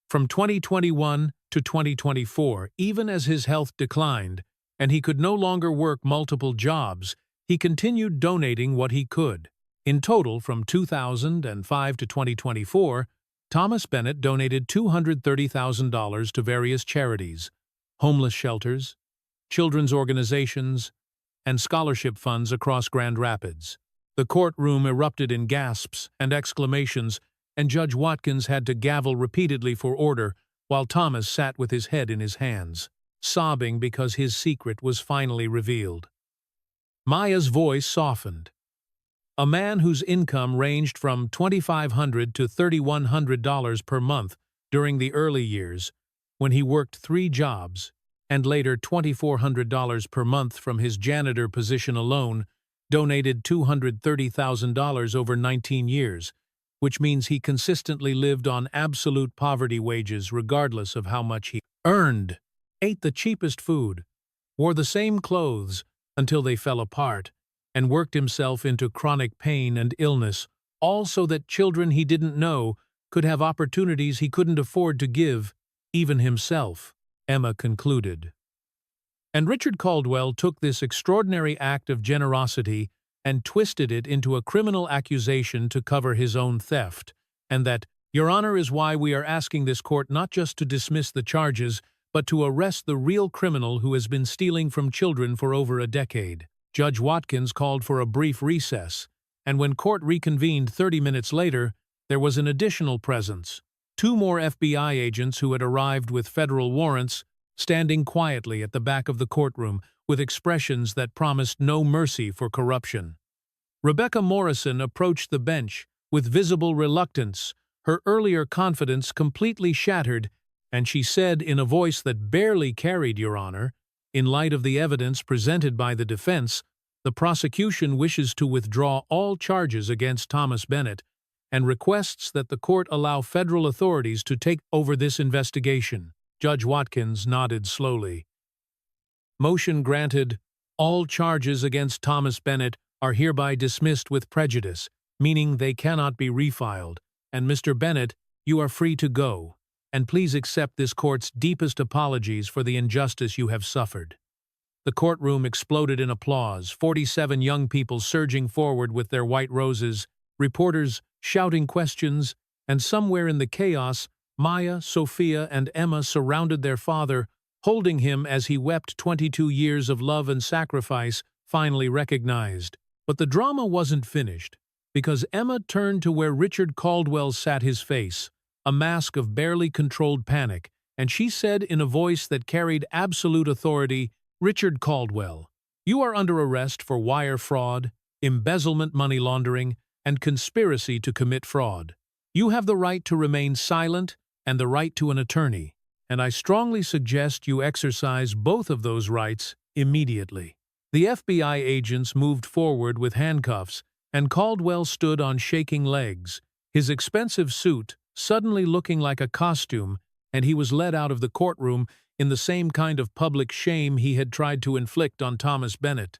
From 2021 to 2024, even as his health declined and he could no longer work multiple jobs, he continued donating what he could. In total, from 2005 to 2024, Thomas Bennett donated $230,000 to various charities, homeless shelters, children's organizations, and scholarship funds across Grand Rapids. The courtroom erupted in gasps and exclamations, and Judge Watkins had to gavel repeatedly for order while Thomas sat with his head in his hands, sobbing because his secret was finally revealed. Maya's voice softened. A man whose income ranged from $2,500 to $3,100 per month during the early years, when he worked 3 jobs, and later $2,400 per month from his janitor position alone, donated $230,000 over 19 years, which means he consistently lived on absolute poverty wages regardless of how much he earned, ate the cheapest food, wore the same clothes until they fell apart, and worked himself into chronic pain and illness, all so that children he didn't know could have opportunities he couldn't afford to give, even himself, Emma concluded. And Richard Caldwell took this extraordinary act of generosity and twisted it into a criminal accusation to cover his own theft, and that, Your Honor, is why we are asking this court not just to dismiss the charges, but to arrest the real criminal who has been stealing from children for over a decade. Judge Watkins called for a brief recess, and when court reconvened 30 minutes later, there was an additional presence. 2 more FBI agents who had arrived with federal warrants, standing quietly at the back of the courtroom with expressions that promised no mercy for corruption. Rebecca Morrison approached the bench with visible reluctance, her earlier confidence completely shattered, and she said in a voice that barely carried, Your Honor, in light of the evidence presented by the defense, the prosecution wishes to withdraw all charges against Thomas Bennett and requests that the court allow federal authorities to take over this investigation. Judge Watkins nodded slowly. Motion granted. All charges against Thomas Bennett are hereby dismissed with prejudice, meaning they cannot be refiled. And Mr. Bennett, you are free to go. And please accept this court's deepest apologies for the injustice you have suffered. The courtroom exploded in applause, 47 young people surging forward with their white roses, reporters shouting questions, and somewhere in the chaos, Maya, Sophia, and Emma surrounded their father, holding him as he wept 22 years of love and sacrifice, finally recognized. But the drama wasn't finished, because Emma turned to where Richard Caldwell sat, his face a mask of barely controlled panic, and she said in a voice that carried absolute authority, Richard Caldwell, you are under arrest for wire fraud, embezzlement, money laundering, and conspiracy to commit fraud. You have the right to remain silent and the right to an attorney, and I strongly suggest you exercise both of those rights immediately. The FBI agents moved forward with handcuffs, and Caldwell stood on shaking legs, his expensive suit suddenly looking like a costume, and he was led out of the courtroom in the same kind of public shame he had tried to inflict on Thomas Bennett.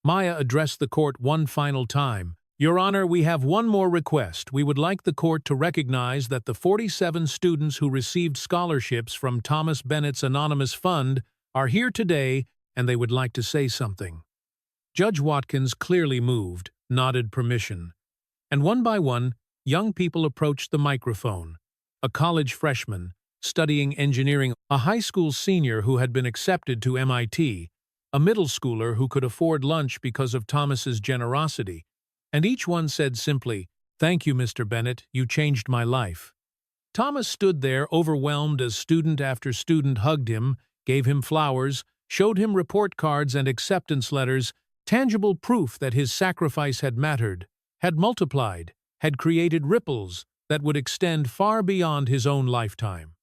Maya addressed the court one final time, Your Honor, we have one more request. We would like the court to recognize that the 47 students who received scholarships from Thomas Bennett's anonymous fund are here today, and they would like to say something. Judge Watkins, clearly moved, nodded permission. And one by one, young people approached the microphone. A college freshman, studying engineering, a high school senior who had been accepted to MIT, a middle schooler who could afford lunch because of Thomas's generosity, and each one said simply, "Thank you, Mr. Bennett, you changed my life." Thomas stood there overwhelmed as student after student hugged him, gave him flowers, showed him report cards and acceptance letters, tangible proof that his sacrifice had mattered, had multiplied, had created ripples that would extend far beyond his own lifetime.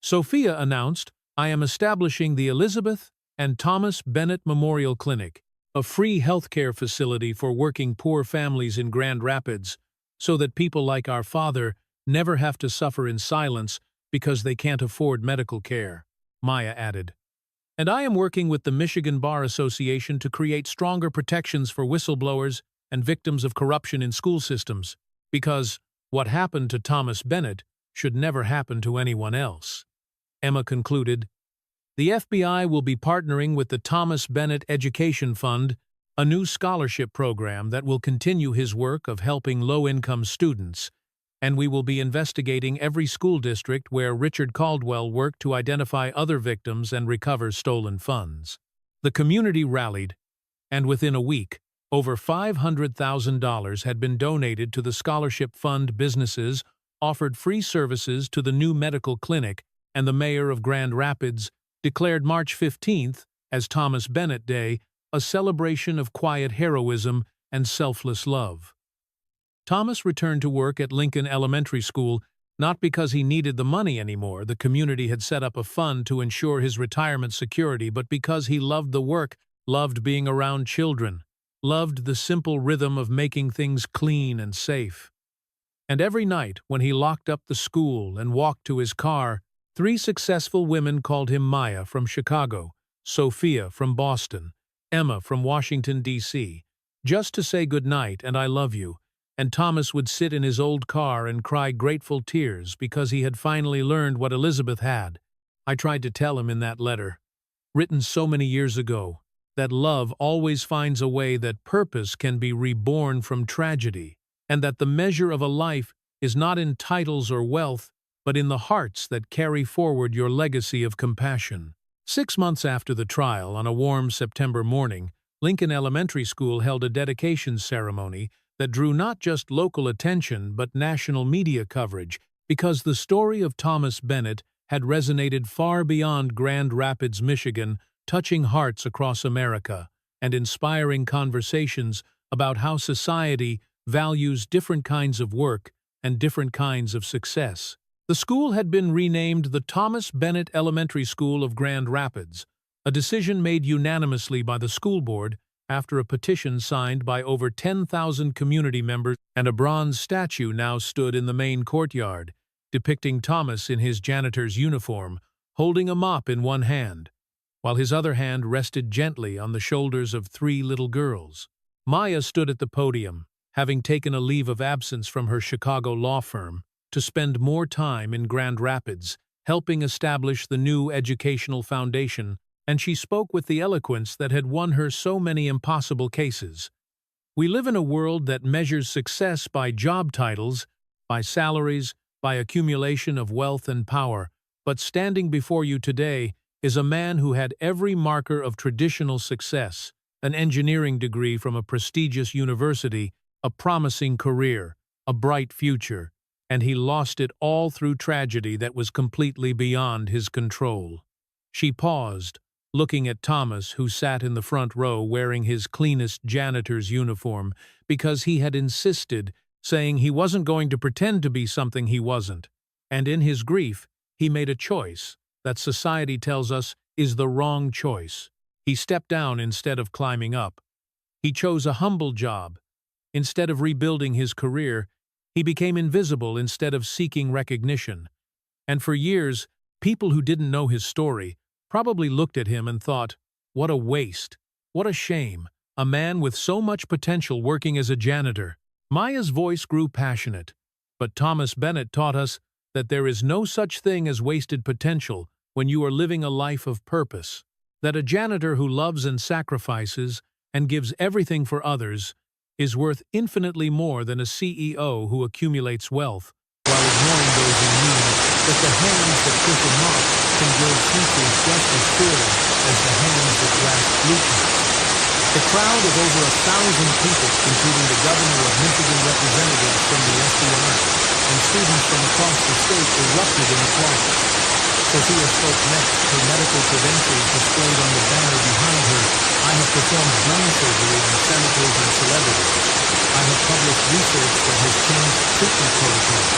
Sophia announced, "I am establishing the Elizabeth and Thomas Bennett Memorial Clinic, a free healthcare facility for working poor families in Grand Rapids, so that people like our father never have to suffer in silence because they can't afford medical care," Maya added. "And I am working with the Michigan Bar Association to create stronger protections for whistleblowers and victims of corruption in school systems, because what happened to Thomas Bennett should never happen to anyone else." Emma concluded, "The FBI will be partnering with the Thomas Bennett Education Fund, a new scholarship program that will continue his work of helping low-income students, and we will be investigating every school district where Richard Caldwell worked to identify other victims and recover stolen funds." The community rallied, and within a week, over $500,000 had been donated to the scholarship fund. Businesses offered free services to the new medical clinic, and the mayor of Grand Rapids declared March 15th as Thomas Bennett Day, a celebration of quiet heroism and selfless love. Thomas returned to work at Lincoln Elementary School, not because he needed the money anymore — the community had set up a fund to ensure his retirement security — but because he loved the work, loved being around children, loved the simple rhythm of making things clean and safe. And every night, when he locked up the school and walked to his car, 3 successful women called him Maya from Chicago, Sophia from Boston, Emma from Washington, D.C., just to say good night and "I love you," and Thomas would sit in his old car and cry grateful tears because he had finally learned what Elizabeth had. I tried to tell him in that letter, written so many years ago, that love always finds a way, that purpose can be reborn from tragedy, and that the measure of a life is not in titles or wealth, but in the hearts that carry forward your legacy of compassion. 6 months after the trial, on a warm September morning, Lincoln Elementary School held a dedication ceremony that drew not just local attention but national media coverage, because the story of Thomas Bennett had resonated far beyond Grand Rapids, Michigan, touching hearts across America and inspiring conversations about how society values different kinds of work and different kinds of success. The school had been renamed the Thomas Bennett Elementary School of Grand Rapids, a decision made unanimously by the school board after a petition signed by over 10,000 community members, and a bronze statue now stood in the main courtyard, depicting Thomas in his janitor's uniform, holding a mop in one hand, while his other hand rested gently on the shoulders of 3 little girls. Maya stood at the podium, having taken a leave of absence from her Chicago law firm to spend more time in Grand Rapids, helping establish the new educational foundation, and she spoke with the eloquence that had won her so many impossible cases. "We live in a world that measures success by job titles, by salaries, by accumulation of wealth and power, but standing before you today is a man who had every marker of traditional success: an engineering degree from a prestigious university, a promising career, a bright future, and he lost it all through tragedy that was completely beyond his control." She paused, looking at Thomas, who sat in the front row wearing his cleanest janitor's uniform, because he had insisted, saying he wasn't going to pretend to be something he wasn't. And in his grief, he made a choice that society tells us is the wrong choice. He stepped down instead of climbing up. He chose a humble job. Instead of rebuilding his career, he became invisible instead of seeking recognition. And for years, people who didn't know his story probably looked at him and thought, what a waste, what a shame, a man with so much potential working as a janitor. Maya's voice grew passionate, but Thomas Bennett taught us that there is no such thing as wasted potential when you are living a life of purpose, that a janitor who loves and sacrifices and gives everything for others is worth infinitely more than a CEO who accumulates wealth while ignoring those in need, that the hands that push a mop can build futures just as surely as the hands that grasp blueprints. The crowd of over 1,000 people, including the governor of Michigan, representatives from the FBI, and students from across the state, erupted in applause. Sophia spoke next, her medical credentials displayed on the banner behind her. I have performed brain surgery on senators and celebrities. I have published research that has changed treatment protocols.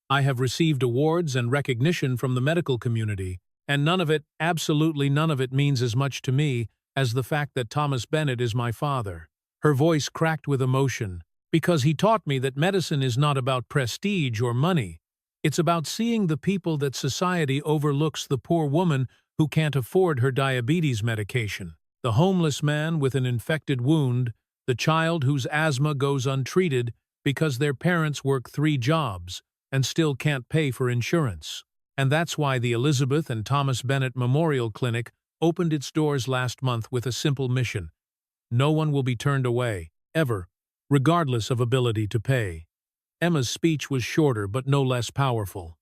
I have received awards and recognition from the medical community, and none of it, absolutely none of it, means as much to me as the fact that Thomas Bennett is my father. Her voice cracked with emotion, because he taught me that medicine is not about prestige or money. It's about seeing the people that society overlooks: the poor woman who can't afford her diabetes medication, the homeless man with an infected wound, the child whose asthma goes untreated because their parents work 3 jobs and still can't pay for insurance. And that's why the Elizabeth and Thomas Bennett Memorial Clinic opened its doors last month with a simple mission: no one will be turned away, ever, regardless of ability to pay. Emma's speech was shorter but no less powerful.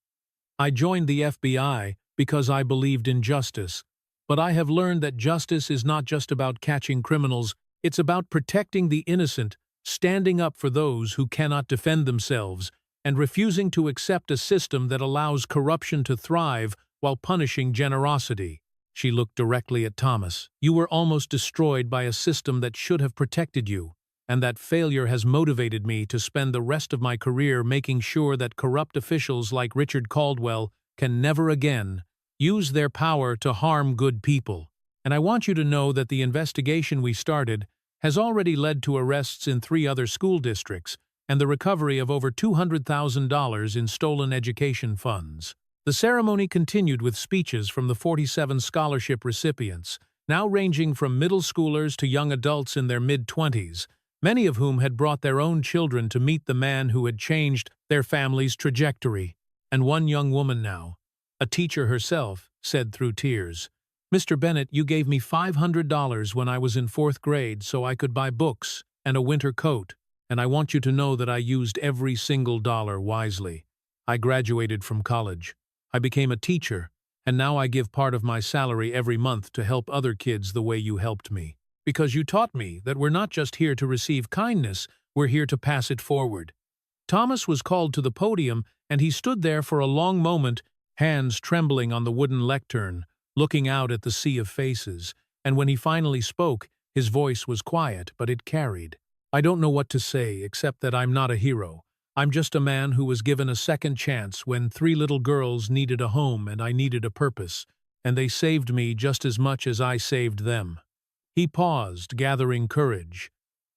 I joined the FBI because I believed in justice, but I have learned that justice is not just about catching criminals, it's about protecting the innocent, standing up for those who cannot defend themselves, and refusing to accept a system that allows corruption to thrive while punishing generosity. She looked directly at Thomas. You were almost destroyed by a system that should have protected you, and that failure has motivated me to spend the rest of my career making sure that corrupt officials like Richard Caldwell can never again use their power to harm good people. And I want you to know that the investigation we started has already led to arrests in 3 other school districts and the recovery of over $200,000 in stolen education funds. The ceremony continued with speeches from the 47 scholarship recipients, now ranging from middle schoolers to young adults in their mid-20s, many of whom had brought their own children to meet the man who had changed their family's trajectory. And one young woman now, a teacher herself, said through tears, "Mr. Bennett, you gave me $500 when I was in 4th grade so I could buy books and a winter coat, and I want you to know that I used every single dollar wisely. I graduated from college. I became a teacher, and now I give part of my salary every month to help other kids the way you helped me. Because you taught me that we're not just here to receive kindness, we're here to pass it forward." Thomas was called to the podium, and he stood there for a long moment, hands trembling on the wooden lectern, looking out at the sea of faces, and when he finally spoke, his voice was quiet, but it carried. "I don't know what to say, except that I'm not a hero. I'm just a man who was given a second chance when 3 little girls needed a home and I needed a purpose, and they saved me just as much as I saved them." He paused, gathering courage.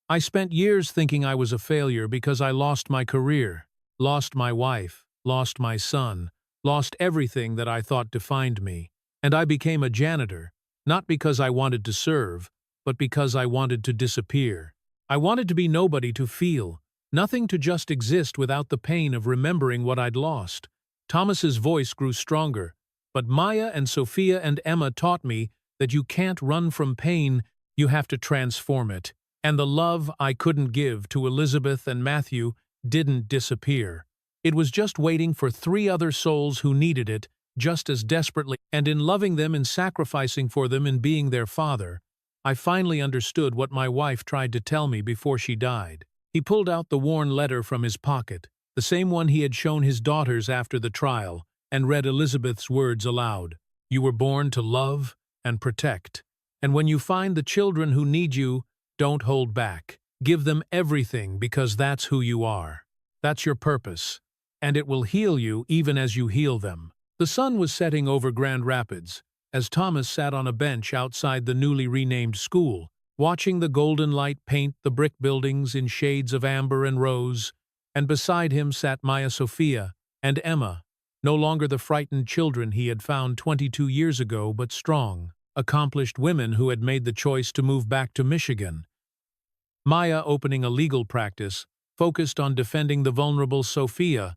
"I spent years thinking I was a failure because I lost my career, lost my wife, lost my son, lost everything that I thought defined me. And I became a janitor, not because I wanted to serve, but because I wanted to disappear. I wanted to be nobody to feel, nothing to just exist without the pain of remembering what I'd lost." Thomas's voice grew stronger, but Maya and Sophia and Emma taught me that you can't run from pain, you have to transform it. And the love I couldn't give to Elizabeth and Matthew didn't disappear. It was just waiting for 3 other souls who needed it just as desperately, and in loving them and sacrificing for them and being their father, I finally understood what my wife tried to tell me before she died. He pulled out the worn letter from his pocket, the same one he had shown his daughters after the trial, and read Elizabeth's words aloud. "You were born to love and protect. And when you find the children who need you, don't hold back. Give them everything because that's who you are. That's your purpose. And it will heal you even as you heal them." The sun was setting over Grand Rapids as Thomas sat on a bench outside the newly renamed school, watching the golden light paint the brick buildings in shades of amber and rose, and beside him sat Maya Sophia and Emma, no longer the frightened children he had found 22 years ago, but strong, accomplished women who had made the choice to move back to Michigan. Maya opening a legal practice, focused on defending the vulnerable Sophia,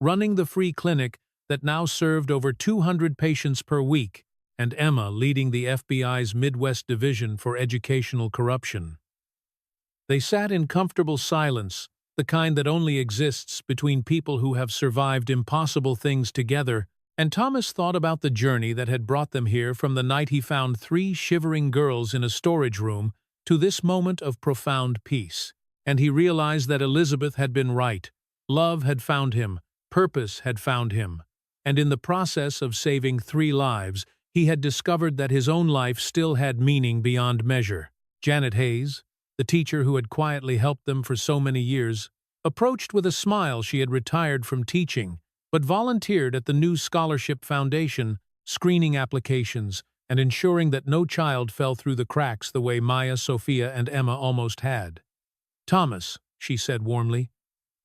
running the free clinic that now served over 200 patients per week, and Emma leading the FBI's Midwest Division for Educational Corruption. They sat in comfortable silence, the kind that only exists between people who have survived impossible things together, and Thomas thought about the journey that had brought them here from the night he found 3 shivering girls in a storage room to this moment of profound peace. And he realized that Elizabeth had been right. Love had found him, purpose had found him, and in the process of saving 3 lives, he had discovered that his own life still had meaning beyond measure. Janet Hayes, the teacher who had quietly helped them for so many years, approached with a smile. She had retired from teaching, but volunteered at the new Scholarship Foundation, screening applications and ensuring that no child fell through the cracks the way Maya, Sophia, and Emma almost had. "Thomas," she said warmly,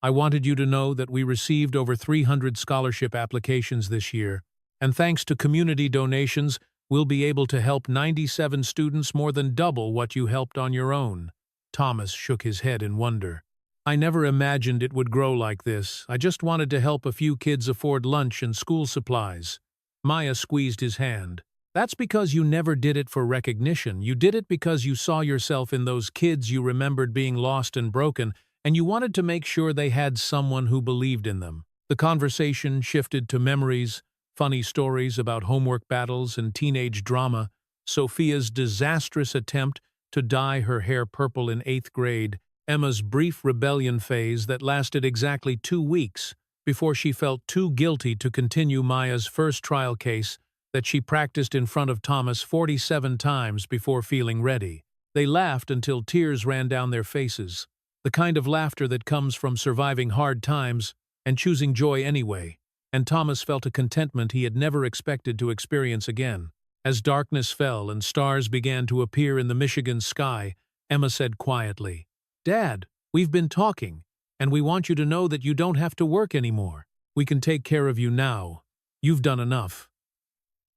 "I wanted you to know that we received over 300 scholarship applications this year, and thanks to community donations, we'll be able to help 97 students, more than double what you helped on your own." Thomas shook his head in wonder. "I never imagined it would grow like this. I just wanted to help a few kids afford lunch and school supplies." Maya squeezed his hand. "That's because you never did it for recognition. You did it because you saw yourself in those kids you remembered being lost and broken, and you wanted to make sure they had someone who believed in them." The conversation shifted to memories, funny stories about homework battles and teenage drama, Sophia's disastrous attempt to dye her hair purple in 8th grade, Emma's brief rebellion phase that lasted exactly 2 weeks before she felt too guilty to continue, Maya's first trial case that she practiced in front of Thomas 47 times before feeling ready. They laughed until tears ran down their faces, the kind of laughter that comes from surviving hard times and choosing joy anyway, and Thomas felt a contentment he had never expected to experience again. As darkness fell and stars began to appear in the Michigan sky, Emma said quietly, "Dad, we've been talking, and we want you to know that you don't have to work anymore. We can take care of you now. You've done enough."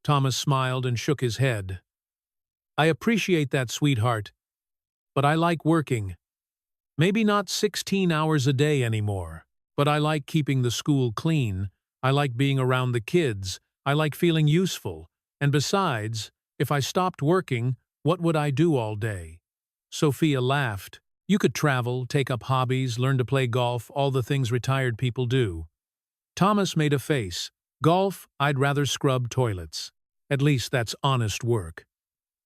Thomas smiled and shook his head. "I appreciate that, sweetheart, but I like working. Maybe not 16 hours a day anymore, but I like keeping the school clean. I like being around the kids. I like feeling useful. And besides, if I stopped working, what would I do all day?" Sophia laughed. "You could travel, take up hobbies, learn to play golf, all the things retired people do." Thomas made a face. "Golf, I'd rather scrub toilets. At least that's honest work."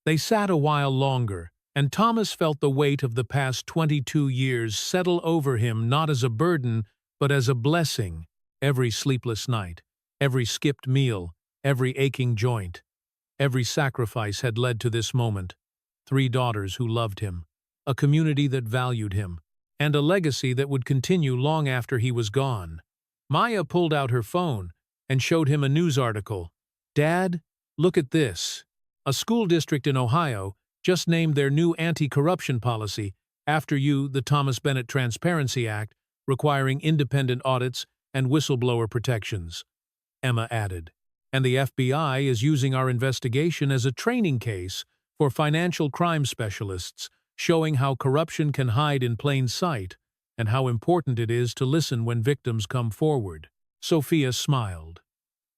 They sat a while longer, and Thomas felt the weight of the past 22 years settle over him, not as a burden, but as a blessing. Every sleepless night, every skipped meal, every aching joint, every sacrifice had led to this moment. 3 daughters who loved him, a community that valued him, and a legacy that would continue long after he was gone. Maya pulled out her phone and showed him a news article. "Dad, look at this. A school district in Ohio just named their new anti-corruption policy after you, the Thomas Bennett Transparency Act, requiring independent audits and whistleblower protections," Emma added. "And the FBI is using our investigation as a training case for financial crime specialists, showing how corruption can hide in plain sight and how important it is to listen when victims come forward." Sophia smiled.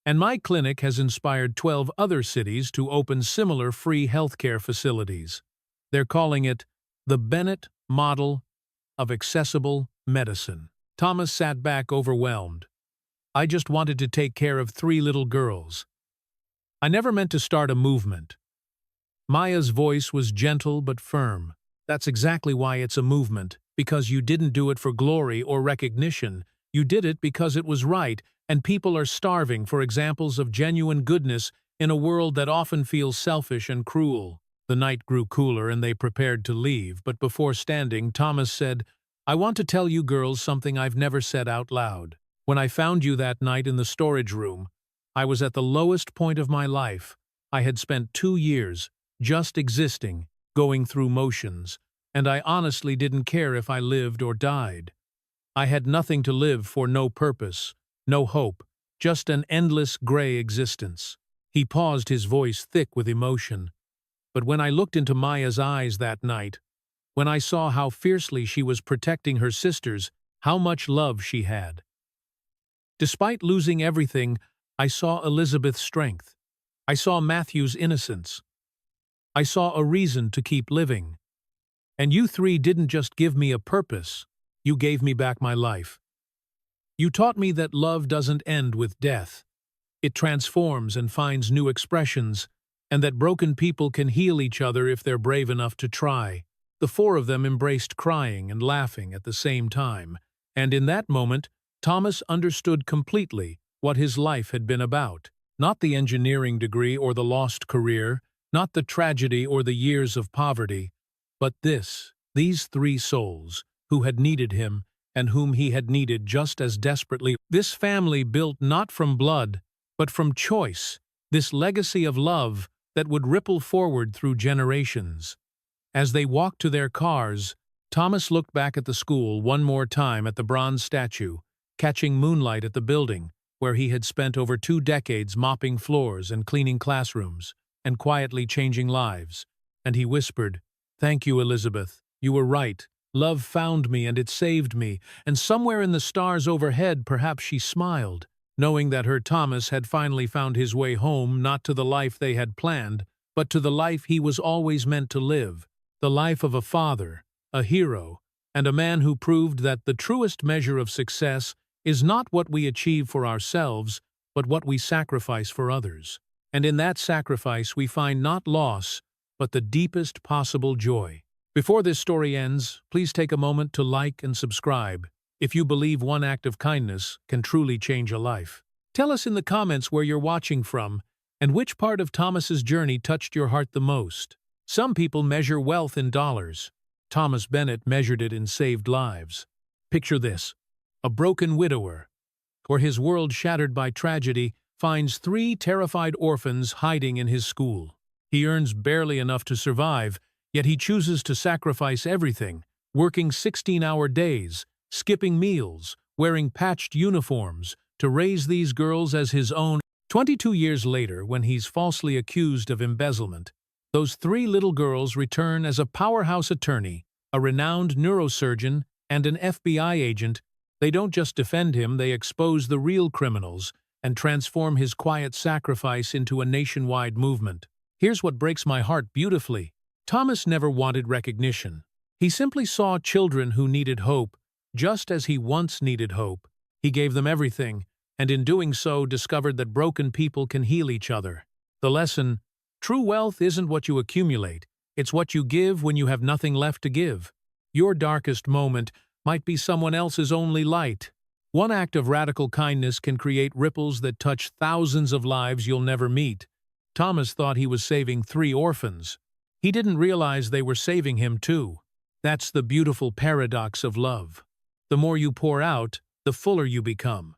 "And my clinic has inspired 12 other cities to open similar free healthcare facilities. They're calling it the Bennett Model of Accessible Medicine." Thomas sat back overwhelmed. "I just wanted to take care of 3 little girls. I never meant to start a movement." Maya's voice was gentle but firm. "That's exactly why it's a movement, because you didn't do it for glory or recognition. You did it because it was right, and people are starving for examples of genuine goodness in a world that often feels selfish and cruel." The night grew cooler and they prepared to leave, but before standing, Thomas said, "I want to tell you girls something I've never said out loud. When I found you that night in the storage room, I was at the lowest point of my life. I had spent 2 years just existing, going through motions, and I honestly didn't care if I lived or died. I had nothing to live for, no purpose, no hope, just an endless gray existence." He paused, his voice thick with emotion. "But when I looked into Maya's eyes that night, when I saw how fiercely she was protecting her sisters, how much love she had. Despite losing everything, I saw Elizabeth's strength. I saw Matthew's innocence. I saw a reason to keep living. And you three didn't just give me a purpose, you gave me back my life. You taught me that love doesn't end with death. It transforms and finds new expressions, and that broken people can heal each other if they're brave enough to try. The four of them embraced crying and laughing at the same time, and in that moment, Thomas understood completely what his life had been about. Not the engineering degree or the lost career, not the tragedy or the years of poverty, but these three souls, who had needed him and whom he had needed just as desperately. This family built not from blood, but from choice, this legacy of love that would ripple forward through generations. As they walked to their cars, Thomas looked back at the school one more time at the bronze statue, catching moonlight at the building, where he had spent over 2 decades mopping floors and cleaning classrooms, and quietly changing lives. And he whispered, "Thank you, Elizabeth. You were right. Love found me and it saved me." And somewhere in the stars overhead, perhaps she smiled, knowing that her Thomas had finally found his way home, not to the life they had planned, but to the life he was always meant to live, the life of a father, a hero, and a man who proved that the truest measure of success is not what we achieve for ourselves, but what we sacrifice for others. And in that sacrifice we find not loss, but the deepest possible joy. Before this story ends, please take a moment to like and subscribe, if you believe one act of kindness can truly change a life. Tell us in the comments where you're watching from, and which part of Thomas's journey touched your heart the most. Some people measure wealth in dollars. Thomas Bennett measured it in saved lives. Picture this: a broken widower, or his world shattered by tragedy, finds 3 terrified orphans hiding in his school. He earns barely enough to survive, yet he chooses to sacrifice everything, working 16-hour days, skipping meals, wearing patched uniforms, to raise these girls as his own. 22 years later, when he's falsely accused of embezzlement, those 3 little girls return as a powerhouse attorney, a renowned neurosurgeon, and an FBI agent. They don't just defend him, they expose the real criminals and transform his quiet sacrifice into a nationwide movement. Here's what breaks my heart beautifully. Thomas never wanted recognition. He simply saw children who needed hope, just as he once needed hope. He gave them everything, and in doing so discovered that broken people can heal each other. The lesson: true wealth isn't what you accumulate, it's what you give when you have nothing left to give. Your darkest moment might be someone else's only light. One act of radical kindness can create ripples that touch thousands of lives you'll never meet. Thomas thought he was saving 3 orphans. He didn't realize they were saving him too. That's the beautiful paradox of love. The more you pour out, the fuller you become.